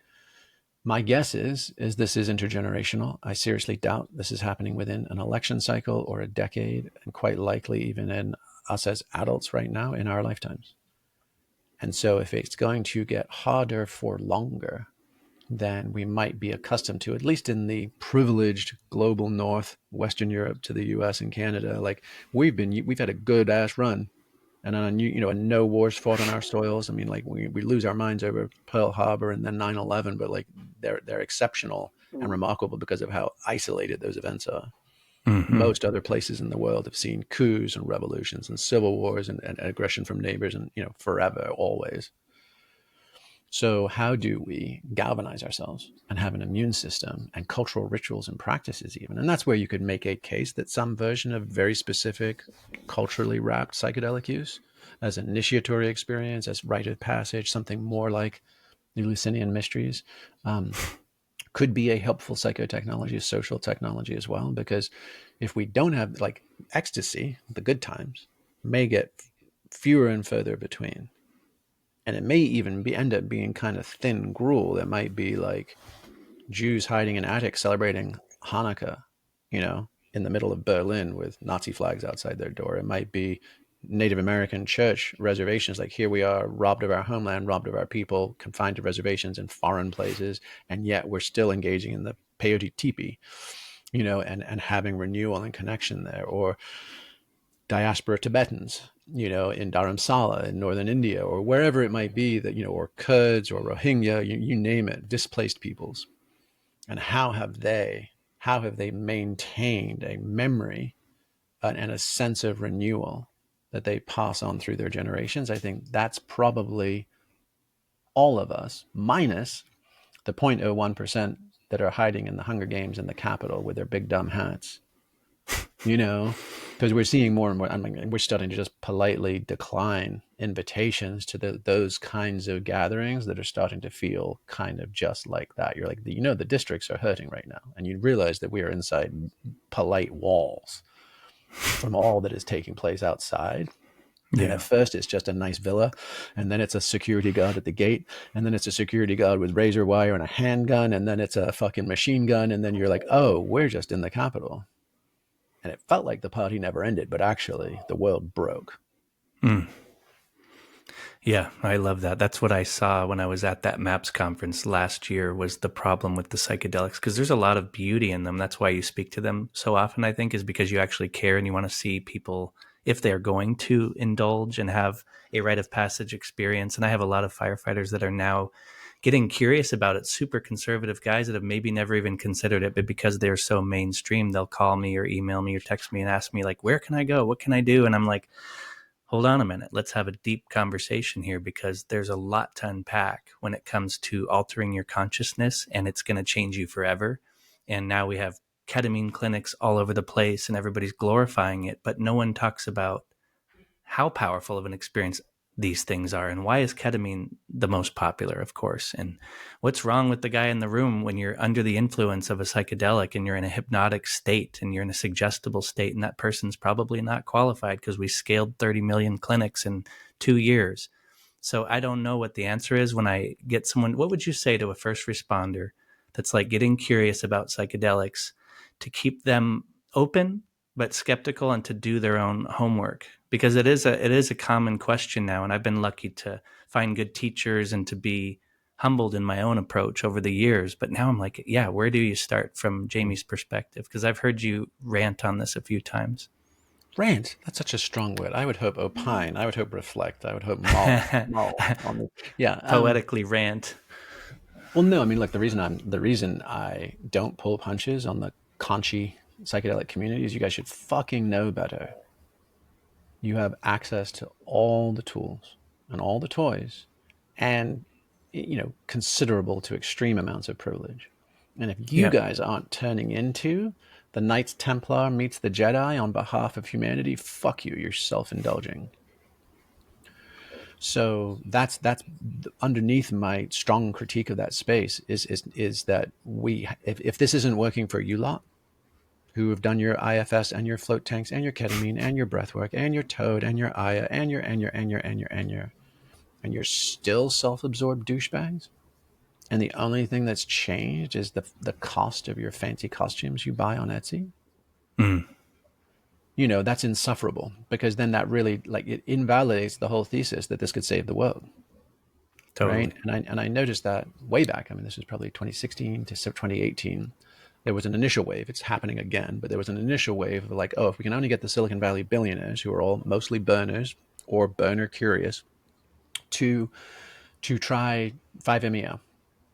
my guess is this is intergenerational. I seriously doubt this is happening within an election cycle or a decade, and quite likely even in us as adults right now in our lifetimes. And so if it's going to get harder for longer than we might be accustomed to, at least in the privileged global North, Western Europe to the US and Canada, like we've had a good ass run. And and no wars fought on our soils. I mean, like we lose our minds over Pearl Harbor and then 9/11, but like they're exceptional and remarkable because of how isolated those events are. Most other places in the world have seen coups and revolutions and civil wars and aggression from neighbors and, forever, always. So how do we galvanize ourselves and have an immune system and cultural rituals and practices even? And that's where you could make a case that some version of very specific culturally wrapped psychedelic use as an initiatory experience, as rite of passage, something more like the Eleusinian mysteries, could be a helpful psychotechnology, a social technology as well. Because if we don't have like ecstasy, the good times may get fewer and further between. And it may even end up being kind of thin gruel. It might be like Jews hiding in attics celebrating Hanukkah, in the middle of Berlin with Nazi flags outside their door. It might be Native American church reservations, like here we are, robbed of our homeland, robbed of our people, confined to reservations in foreign places, and yet we're still engaging in the peyote teepee, and having renewal and connection there. Or diaspora Tibetans, in Dharamsala in northern India, or wherever it might be that, or Kurds or Rohingya, you name it, displaced peoples. And how have they maintained a memory and a sense of renewal that they pass on through their generations? I think that's probably all of us, minus the 0.01% that are hiding in the Hunger Games in the Capitol with their big dumb hats, because we're seeing more and more. I mean, we're starting to just politely decline invitations to those kinds of gatherings that are starting to feel kind of just like that. You're like, the districts are hurting right now, and you realize that we are inside polite walls from all that is taking place outside. And at first it's just a nice villa, and then it's a security guard at the gate, and then it's a security guard with razor wire and a handgun, and then it's a fucking machine gun, and then you're like, oh, we're just in the Capitol. And it felt like the party never ended, but actually the world broke. Mm. Yeah, I love that. That's what I saw when I was at that MAPS conference last year, was the problem with the psychedelics, because there's a lot of beauty in them. That's why you speak to them so often, I think, is because you actually care and you want to see people, if they're going to indulge and have a rite of passage experience. And I have a lot of firefighters that are now getting curious about it, super conservative guys that have maybe never even considered it, but because they're so mainstream, they'll call me or email me or text me and ask me, like, where can I go? What can I do? And I'm like, hold on a minute, let's have a deep conversation here, because there's a lot to unpack when it comes to altering your consciousness, and it's going to change you forever. And now we have ketamine clinics all over the place and everybody's glorifying it, but no one talks about how powerful of an experience these things are, and why is ketamine the most popular, of course, and what's wrong with the guy in the room when you're under the influence of a psychedelic and you're in a hypnotic state and you're in a suggestible state, and that person's probably not qualified because we scaled 30 million clinics in 2 years. So I don't know what the answer is when I get someone. What would you say to a first responder that's like getting curious about psychedelics, to keep them open but skeptical and to do their own homework? Because it is a common question now, and I've been lucky to find good teachers and to be humbled in my own approach over the years. But now I'm like, yeah, where do you start from Jamie's perspective? Because I've heard you rant on this a few times. Rant, that's such a strong word. I would hope opine. I would hope reflect. I would hope mull on it. Yeah. Poetically rant. Well, no, I mean, look, the reason I don't pull punches on the conchy psychedelic community is you guys should fucking know better. You have access to all the tools and all the toys, and considerable to extreme amounts of privilege. And if you guys aren't turning into the Knights Templar meets the Jedi on behalf of humanity, fuck you, you're self-indulging. So that's underneath my strong critique of that space is that if this isn't working for you lot, who have done your IFS and your float tanks and your ketamine and your breathwork and your toad and your Aya and you're still self-absorbed douchebags, and the only thing that's changed is the cost of your fancy costumes you buy on Etsy. That's insufferable, because then that really, like, it invalidates the whole thesis that this could save the world. Totally. Right? And I noticed that way back. I mean, this was probably 2016 to 2018. There was an initial wave. It's happening again, but there was an initial wave of like, oh, if we can only get the Silicon Valley billionaires, who are all mostly burners or burner curious, to try 5-MeO,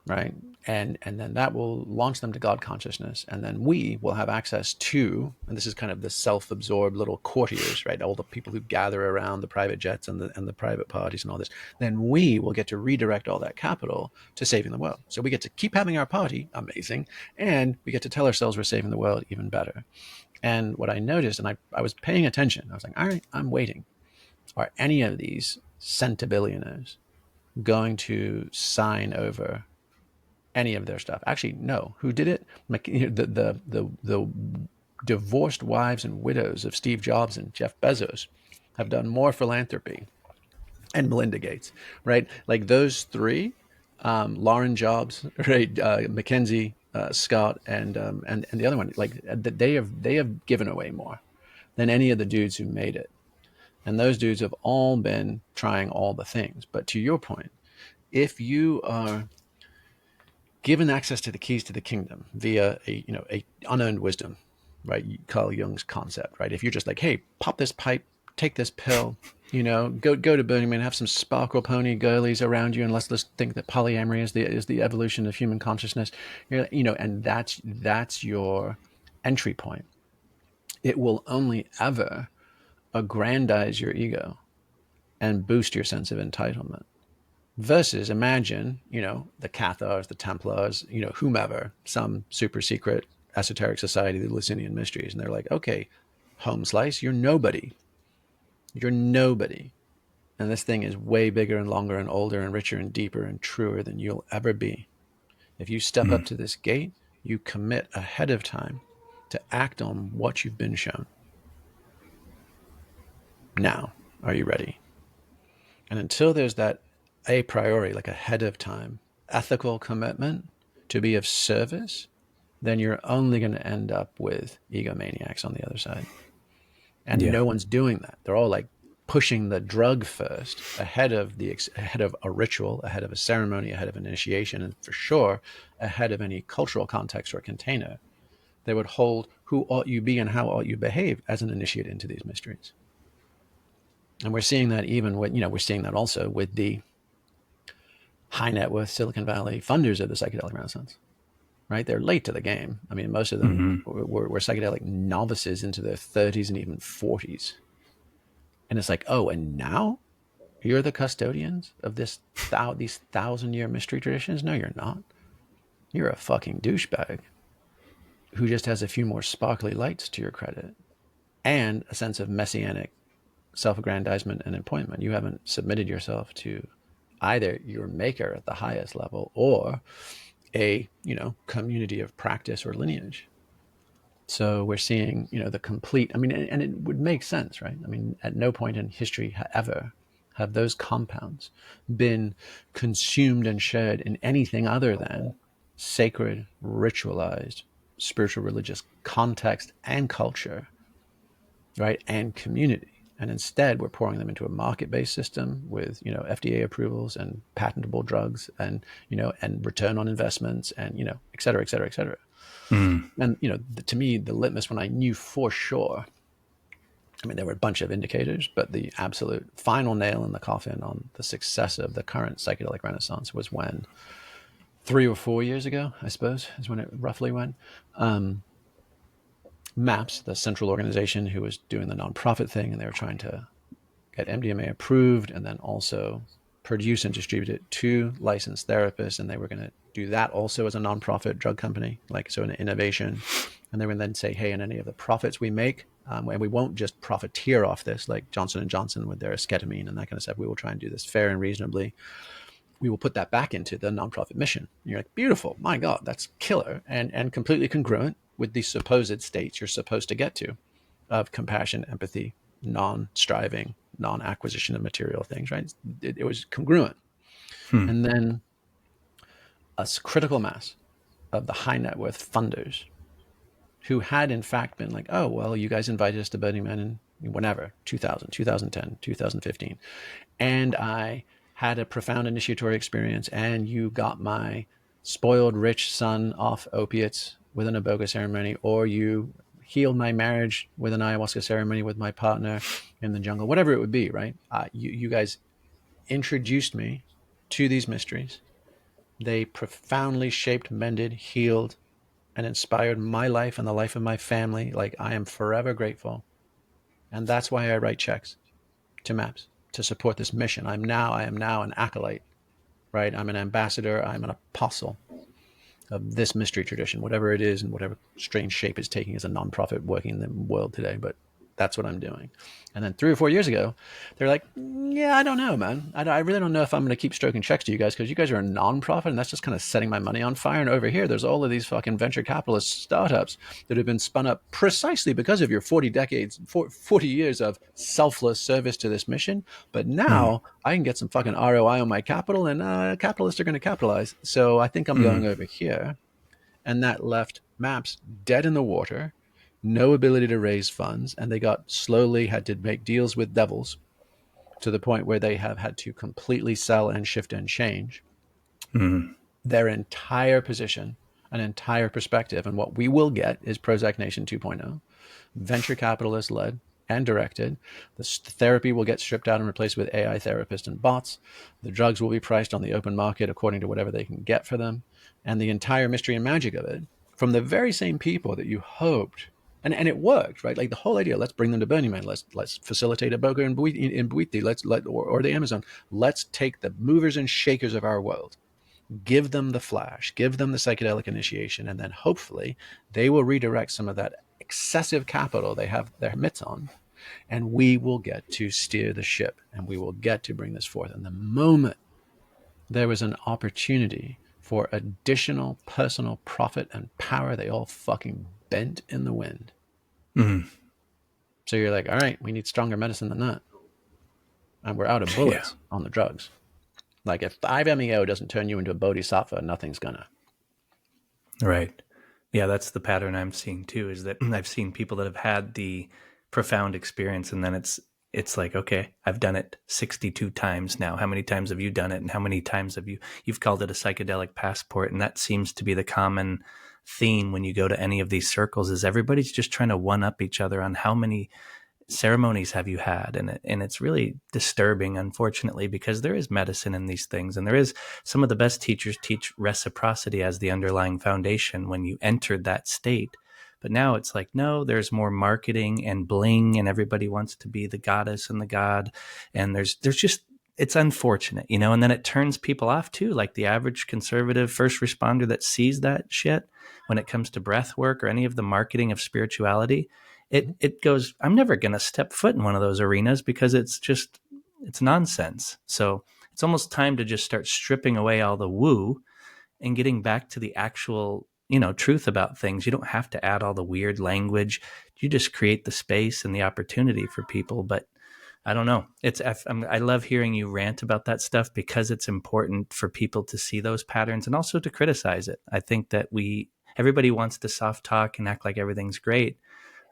right? And then that will launch them to God consciousness. And then we will have access to, and this is kind of the self-absorbed little courtiers, right? All the people who gather around the private jets and the private parties and all this. Then we will get to redirect all that capital to saving the world. So we get to keep having our party, amazing, and we get to tell ourselves we're saving the world, even better. And what I noticed, and I was paying attention, I was like, all right, I'm waiting. Are any of these centibillionaires going to sign over any of their stuff? Actually, no. Who did it? The divorced wives and widows of Steve Jobs and Jeff Bezos have done more philanthropy, and Melinda Gates, right? Like those three, Lauren Jobs, right? Mackenzie Scott, and the other one, like they have given away more than any of the dudes who made it. And those dudes have all been trying all the things. But to your point, if you are given access to the keys to the kingdom via a unearned wisdom, right? Carl Jung's concept, right? If you're just like, hey, pop this pipe, take this pill, go to Burning Man, have some sparkle pony girlies around you, and let's think that polyamory is the evolution of human consciousness, and that's your entry point. It will only ever aggrandize your ego and boost your sense of entitlement. Versus, imagine, the Cathars, the Templars, whomever, some super secret esoteric society, the Licinian Mysteries, and they're like, okay, home slice, you're nobody. You're nobody. And this thing is way bigger and longer and older and richer and deeper and truer than you'll ever be. If you step up to this gate, you commit ahead of time to act on what you've been shown. Now, are you ready? And until there's that a priori, like ahead of time, ethical commitment to be of service, then you're only going to end up with egomaniacs on the other side. And no one's doing that. They're all like pushing the drug first ahead of a ritual, ahead of a ceremony, ahead of an initiation, and for sure ahead of any cultural context or container. They would hold who ought you be and how ought you behave as an initiate into these mysteries. And we're seeing that even with, we're seeing that also with the high net worth Silicon Valley funders of the psychedelic renaissance, right? They're late to the game. I mean, most of them were psychedelic novices into their 30s and even 40s. And it's like, oh, and now you're the custodians of these 1,000-year mystery traditions? No, you're not. You're a fucking douchebag who just has a few more sparkly lights to your credit and a sense of messianic self-aggrandizement and appointment. You haven't submitted yourself to either your maker at the highest level or a, community of practice or lineage. So we're seeing, the complete, and it would make sense, right? I mean, at no point in history ever have those compounds been consumed and shared in anything other than sacred, ritualized, spiritual, religious context and culture, right? And community. And instead, we're pouring them into a market-based system with, FDA approvals and patentable drugs and, and return on investments and, et cetera, et cetera, et cetera. And, to me, the litmus when I knew for sure, there were a bunch of indicators, but the absolute final nail in the coffin on the success of the current psychedelic renaissance was when 3 or 4 years ago, I suppose, is when it roughly went. MAPS, the central organization who was doing the nonprofit thing, and they were trying to get MDMA approved and then also produce and distribute it to licensed therapists. And they were going to do that also as a nonprofit drug company, so an innovation. And they would then say, hey, and any of the profits we make, and we won't just profiteer off this, like Johnson & Johnson with their esketamine and that kind of stuff. We will try and do this fair and reasonably. We will put that back into the nonprofit mission. And you're like, beautiful. My God, that's killer. And completely congruent with the supposed states you're supposed to get to of compassion, empathy, non-striving, non-acquisition of material things, right? It was congruent. And then a critical mass of the high net worth funders who had in fact been like, oh, well, you guys invited us to Burning Man in whenever, 2000, 2010, 2015. And I had a profound initiatory experience and you got my spoiled rich son off opiates with an iboga ceremony, or you healed my marriage with an ayahuasca ceremony with my partner in the jungle, whatever it would be, right? You guys introduced me to these mysteries. They profoundly shaped, mended, healed, and inspired my life and the life of my family. Like, I am forever grateful. And that's why I write checks to MAPS to support this mission. I am now an acolyte, right? I'm an ambassador. I'm an apostle of this mystery tradition, whatever it is and whatever strange shape it's taking as a nonprofit working in the world today. But that's what I'm doing. And then 3 or 4 years ago, they're like, yeah, I don't know, man. I really don't know if I'm going to keep stroking checks to you guys because you guys are a nonprofit and that's just kind of setting my money on fire. And over here, there's all of these fucking venture capitalist startups that have been spun up precisely because of your 40 years of selfless service to this mission. But now I can get some fucking ROI on my capital and capitalists are going to capitalize. So I think I'm going over here. And that left MAPS dead in the water. No ability to raise funds, and they had to make deals with devils to the point where they have had to completely sell and shift and change their entire position, an entire perspective. And what we will get is Prozac Nation 2.0, venture capitalist led and directed. The therapy will get stripped out and replaced with AI therapists and bots. The drugs will be priced on the open market according to whatever they can get for them. And the entire mystery and magic of it from the very same people that you hoped. And it worked, right? Like the whole idea, let's bring them to Burning Man. Let's facilitate a burger in Buiti, or the Amazon. Let's take the movers and shakers of our world, give them the flash, give them the psychedelic initiation, and then hopefully they will redirect some of that excessive capital they have their mitts on, and we will get to steer the ship, and we will get to bring this forth. And the moment there was an opportunity for additional personal profit and power, they all fucking bent in the wind. Mm. So you're like, all right, we need stronger medicine than that. And we're out of bullets on the drugs. Like if 5-MeO doesn't turn you into a bodhisattva, nothing's gonna. Right. Yeah, that's the pattern I'm seeing too, is that I've seen people that have had the profound experience, and then it's like, okay, I've done it 62 times now. How many times have you done it? And how many times have you've called it a psychedelic passport? And that seems to be the common theme when you go to any of these circles, is everybody's just trying to one up each other on how many ceremonies have you had. And it's really disturbing, unfortunately, because there is medicine in these things, and there is, some of the best teachers teach reciprocity as the underlying foundation when you entered that state. But now it's like, no, there's more marketing and bling, and everybody wants to be the goddess and the god, and there's just, it's unfortunate, and then it turns people off too, like the average conservative first responder that sees that shit when it comes to breath work or any of the marketing of spirituality. It goes, I'm never going to step foot in one of those arenas, because it's nonsense. So it's almost time to just start stripping away all the woo and getting back to the actual, truth about things. You don't have to add all the weird language. You just create the space and the opportunity for people. But I don't know. I love hearing you rant about that stuff, because it's important for people to see those patterns and also to criticize it. I think that everybody wants to soft talk and act like everything's great,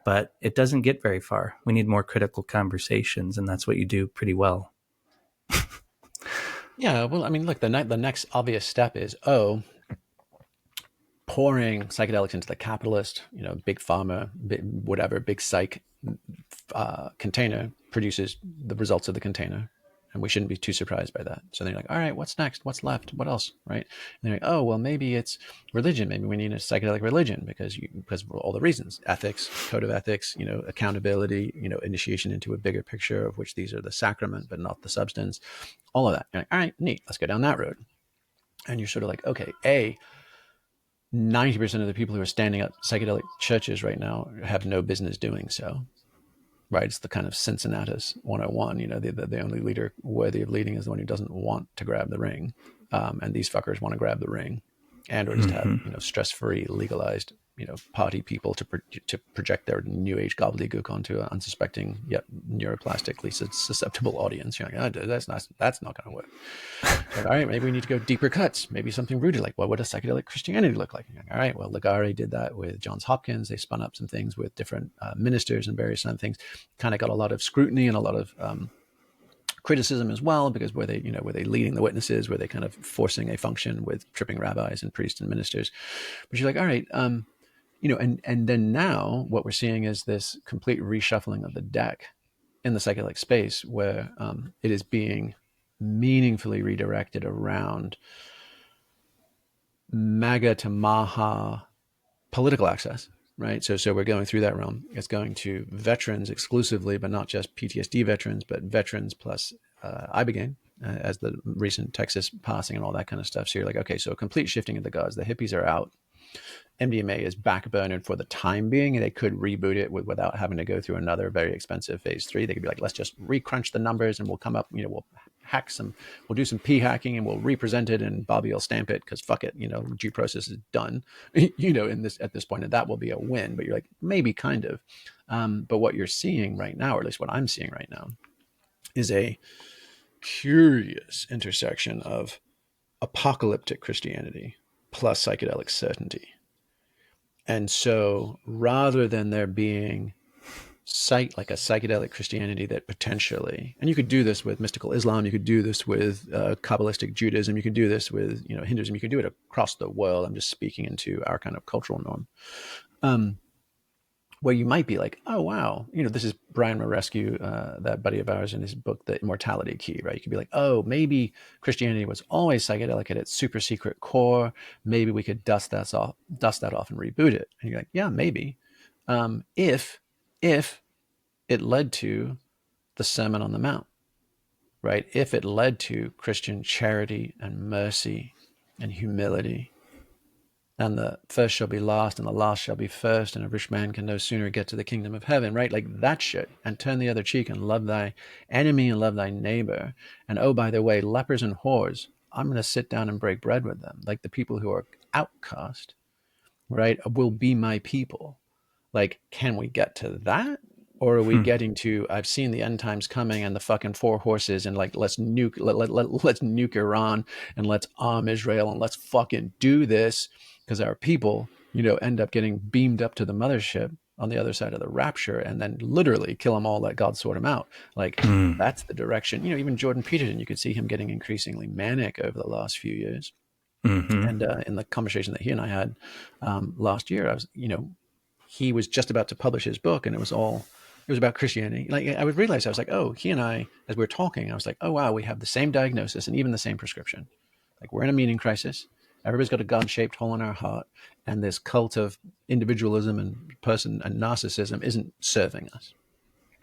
but it doesn't get very far. We need more critical conversations, and that's what you do pretty well. Yeah, well, I mean, look, the next obvious step is, pouring psychedelics into the capitalist, big pharma, big psych container produces the results of the container. And we shouldn't be too surprised by that. So they're like, all right, what's next? What's left? What else? Right? And they're like, oh, well, maybe it's religion. Maybe we need a psychedelic religion because of all the reasons: ethics, code of ethics, accountability, initiation into a bigger picture, of which these are the sacrament, but not the substance. All of that. You're like, all right, neat. Let's go down that road. And you're sort of like, okay, 90% of the people who are standing up psychedelic churches right now have no business doing so. Right, it's the kind of Cincinnatus 101. The only leader worthy of leading is the one who doesn't want to grab the ring, and these fuckers want to grab the ring, and or just have stress-free, legalized party people to project their new age gobbledygook onto an unsuspecting yet neuroplastically susceptible audience. You're like, oh, that's not going to work. Like, all right, maybe we need to go deeper cuts. Maybe something rooted, like what would a psychedelic Christianity look like? Like, all right, well, Ligari did that with Johns Hopkins. They spun up some things with different ministers and various other things. Kind of got a lot of scrutiny and a lot of criticism as well, because were they leading the witnesses? Were they kind of forcing a function with tripping rabbis and priests and ministers? But you're like, all right, and then now what we're seeing is this complete reshuffling of the deck in the psychedelic space, where it is being meaningfully redirected around MAGA to MAHA political access, right? So we're going through that realm. It's going to veterans exclusively, but not just PTSD veterans, but veterans plus Ibogaine, as the recent Texas passing and all that kind of stuff. So you're like, okay, so a complete shifting of the guards. The hippies are out. MDMA is backburnered for the time being, and they could reboot it without having to go through another very expensive phase 3. They could be like, let's just recrunch the numbers and we'll come up, we'll we'll do some p hacking and we'll represent it, and Bobby will stamp it because fuck it, due process is done, at this point, and that will be a win. But you're like, maybe kind of. But what you're seeing right now, or at least what I'm seeing right now, is a curious intersection of apocalyptic Christianity plus psychedelic certainty. And so rather than there being like a psychedelic Christianity that potentially, and you could do this with mystical Islam, you could do this with Kabbalistic Judaism, you could do this with Hinduism, you could do it across the world. I'm just speaking into our kind of cultural norm. Where you might be like, oh, wow, this is Brian Marescu, that buddy of ours, in his book, The Immortality Key, right? You could be like, oh, maybe Christianity was always psychedelic at its super secret core. Maybe we could dust that off and reboot it. And you're like, yeah, maybe. If it led to the Sermon on the Mount, right? If it led to Christian charity and mercy and humility and the first shall be last, and the last shall be first, and a rich man can no sooner get to the kingdom of heaven, right? Like that shit. And turn the other cheek and love thy enemy and love thy neighbor. And oh, by the way, lepers and whores, I'm going to sit down and break bread with them. Like the people who are outcast, right, will be my people. Like, can we get to that? Or are we getting to, I've seen the end times coming and the fucking four horses and like, let's nuke Iran and let's arm Israel and let's fucking do this because our people, end up getting beamed up to the mothership on the other side of the rapture and then literally kill them all, let God sort them out. Like that's the direction, even Jordan Peterson, you could see him getting increasingly manic over the last few years. And in the conversation that he and I had last year, I was, he was just about to publish his book and it was about Christianity. Like I would realize, I was like, oh, he and I, as we were talking, I was like, oh, wow, we have the same diagnosis and even the same prescription. Like we're in a meaning crisis. Everybody's got a God-shaped hole in our heart. And this cult of individualism and person and narcissism isn't serving us.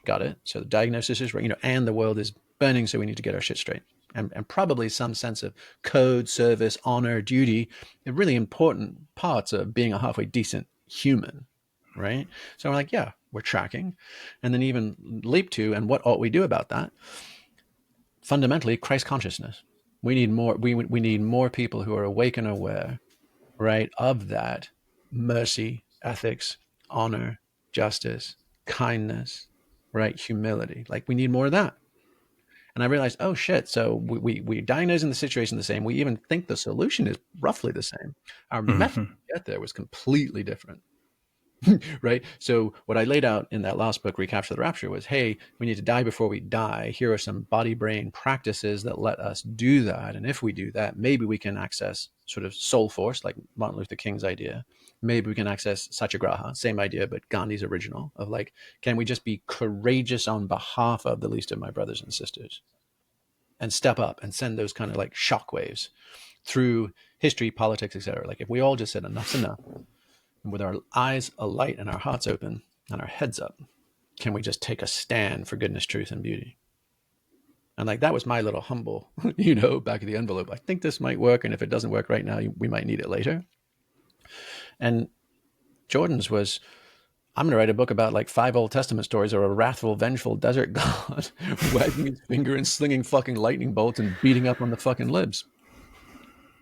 Got it? So the diagnosis is right, and the world is burning. So we need to get our shit straight. And probably some sense of code, service, honor, duty, the really important parts of being a halfway decent human. Right. So we're like, yeah, we're tracking. And then even leap to, and what ought we do about that? Fundamentally, Christ consciousness. We need more. We need more people who are awake and aware, right, of that mercy, ethics, honor, justice, kindness, right, humility. Like we need more of that. And I realized, oh shit. So we're diagnosing the situation the same. We even think the solution is roughly the same. Our method to get there was completely different. Right. So what I laid out in that last book, Recapture the Rapture, was, hey, we need to die before we die. Here are some body brain practices that let us do that. And if we do that, maybe we can access sort of soul force, like Martin Luther King's idea. Maybe we can access satyagraha, same idea, but Gandhi's original of like, can we just be courageous on behalf of the least of my brothers and sisters and step up and send those kind of like shockwaves through history, politics, etc. Like if we all just said enough's enough, and with our eyes alight and our hearts open and our heads up, can we just take a stand for goodness, truth, and beauty? And like that was my little humble, back of the envelope. I think this might work, and if it doesn't work right now, we might need it later. And Jordan's was, I'm going to write a book about like 5 Old Testament stories of a wrathful, vengeful desert god wagging his finger and slinging fucking lightning bolts and beating up on the fucking libs.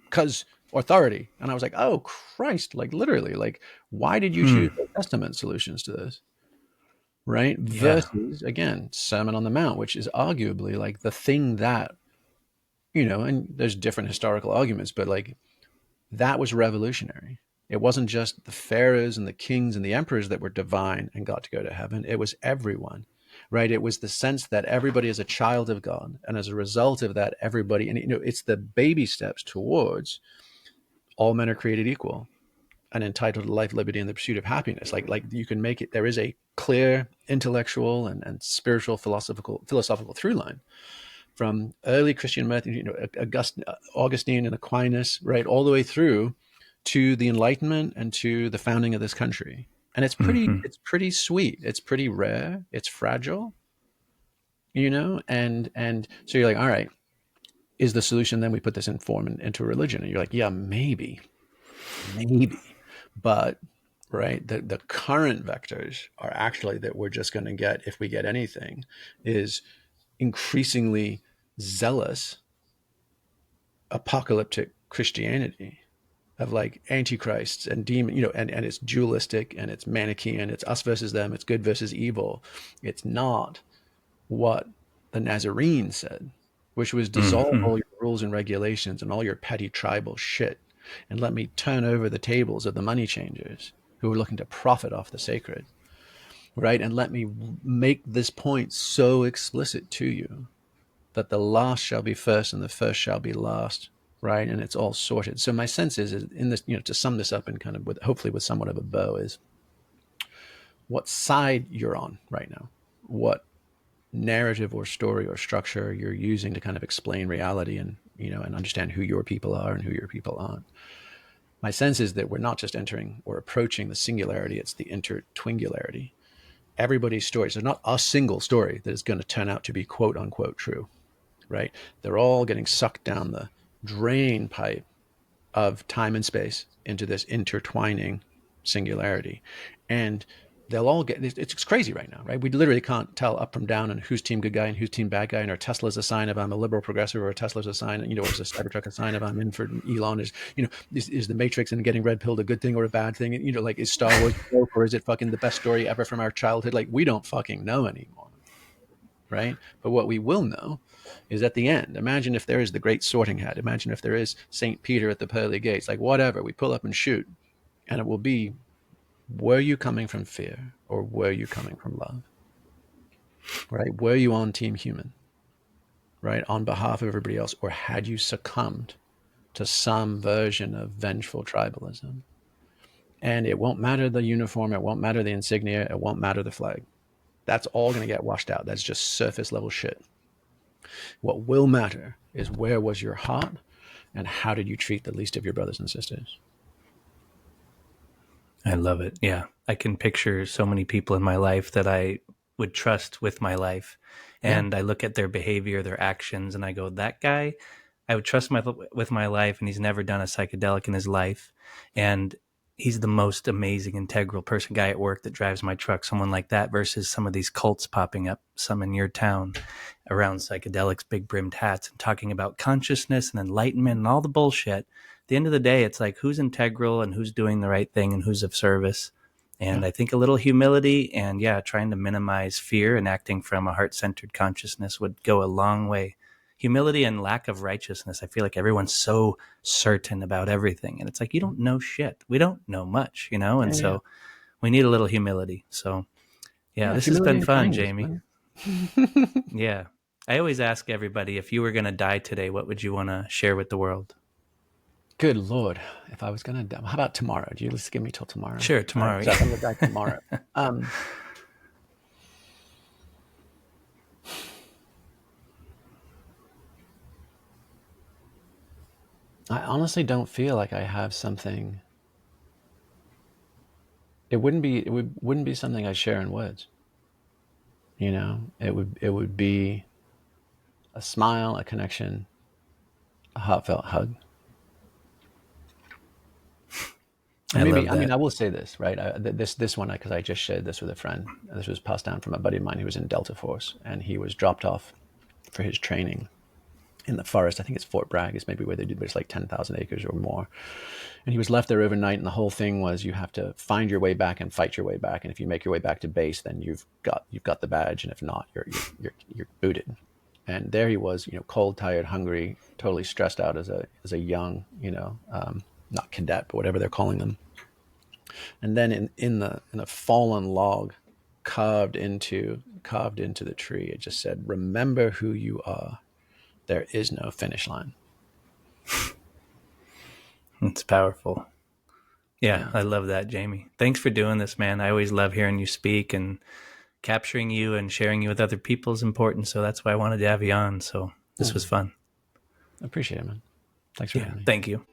Because authority. And I was like, oh Christ, like literally, like why did you choose Old Testament solutions to this? Right? Yeah. Versus again, Sermon on the Mount, which is arguably like the thing that, and there's different historical arguments, but like that was revolutionary. It wasn't just the pharaohs and the kings and the emperors that were divine and got to go to heaven. It was everyone. Right. It was the sense that everybody is a child of God. And as a result of that, everybody, and it's the baby steps towards all men are created equal and entitled to life, liberty, and the pursuit of happiness. Like you can make it, there is a clear intellectual and spiritual philosophical through line from early Christian method, Augustine and Aquinas, right, all the way through to the Enlightenment and to the founding of this country. And it's pretty sweet. It's pretty rare. It's fragile, and so you're like, all right, is the solution then we put this in form into religion? And you're like, yeah, maybe, but right, the current vectors are actually that we're just going to get, if we get anything, is increasingly zealous apocalyptic Christianity of like antichrists and demon, and it's dualistic and it's Manichaean, it's us versus them, it's good versus evil. It's not what the Nazarene said, which was dissolve all your rules and regulations and all your petty tribal shit and let me turn over the tables of the money changers who are looking to profit off the sacred, right? And let me make this point so explicit to you that the last shall be first and the first shall be last, right? And it's all sorted. So my sense is in this, to sum this up and kind of hopefully with somewhat of a bow, is what side you're on right now, what narrative or story or structure you're using to kind of explain reality and, and understand who your people are and who your people aren't. My sense is that we're not just entering or approaching the singularity, it's the intertwingularity. Everybody's stories, there's not a single story that is going to turn out to be quote unquote true, right? They're all getting sucked down the drain pipe of time and space into this intertwining singularity. And they'll all get, it's crazy right now, right? We literally can't tell up from down and who's team good guy and who's team bad guy. And our Tesla's a sign of I'm a liberal progressive, or a Tesla's a sign, or is a Cybertruck a sign of I'm in for Elon, is the Matrix and getting red pilled a good thing or a bad thing? Like, is Star Wars dope, or is it fucking the best story ever from our childhood? Like, we don't fucking know anymore, right? But what we will know is at the end, imagine if there is the great sorting hat. Imagine if there is St. Peter at the pearly gates, like whatever, we pull up and shoot, and it will be, were you coming from fear or were you coming from love? Right? Were you on team human, right? On behalf of everybody else, or had you succumbed to some version of vengeful tribalism? And it won't matter the uniform. It won't matter the insignia. It won't matter the flag. That's all going to get washed out. That's just surface level shit. What will matter is, where was your heart and how did you treat the least of your brothers and sisters? I love it. Yeah. I can picture so many people in my life that I would trust with my life. And I look at their behavior, their actions, and I go, that guy, I would trust with my life, and he's never done a psychedelic in his life. And he's the most amazing, integral person, guy at work that drives my truck, someone like that, versus some of these cults popping up, some in your town around psychedelics, big brimmed hats, and talking about consciousness and enlightenment and all the bullshit. At the end of the day, it's like, who's integral and who's doing the right thing and who's of service. And I think a little humility and trying to minimize fear and acting from a heart-centered consciousness would go a long way. Humility and lack of righteousness. I feel like everyone's so certain about everything. And it's like, you don't know shit. We don't know much, And so we need a little humility. So this has been fun, Jamie. Yeah. I always ask everybody, if you were going to die today, what would you want to share with the world? Good Lord. If I was going to die, how about tomorrow? Do you just give me till tomorrow? Sure, tomorrow. Right, so I'm going to die tomorrow. I honestly don't feel like I have something. It wouldn't be something I share in words. It would be a smile, a connection, a heartfelt hug. I will say this, right? This one, because I just shared this with a friend. This was passed down from a buddy of mine who was in Delta Force, and he was dropped off for his training in the forest. I think it's Fort Bragg is maybe where they do, but it's like 10,000 acres or more. And he was left there overnight, and the whole thing was, you have to find your way back and fight your way back. And if you make your way back to base, then you've got the badge, and if not, you're booted. And there he was, cold, tired, hungry, totally stressed out as a young, not cadet, but whatever they're calling them. And then in a fallen log carved into the tree, it just said, "Remember who you are. There is no finish line." It's powerful. Yeah, I love that, Jamie. Thanks for doing this, man. I always love hearing you speak, and capturing you and sharing you with other people is important. So that's why I wanted to have you on. So this was fun. I appreciate it, man. Thanks for having me. Thank you.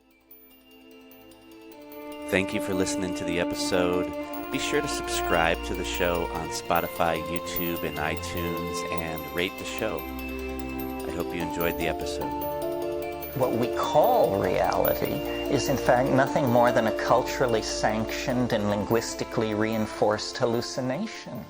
Thank you for listening to the episode. Be sure to subscribe to the show on Spotify, YouTube, and iTunes, and rate the show. I hope you enjoyed the episode. What we call reality is in fact nothing more than a culturally sanctioned and linguistically reinforced hallucination.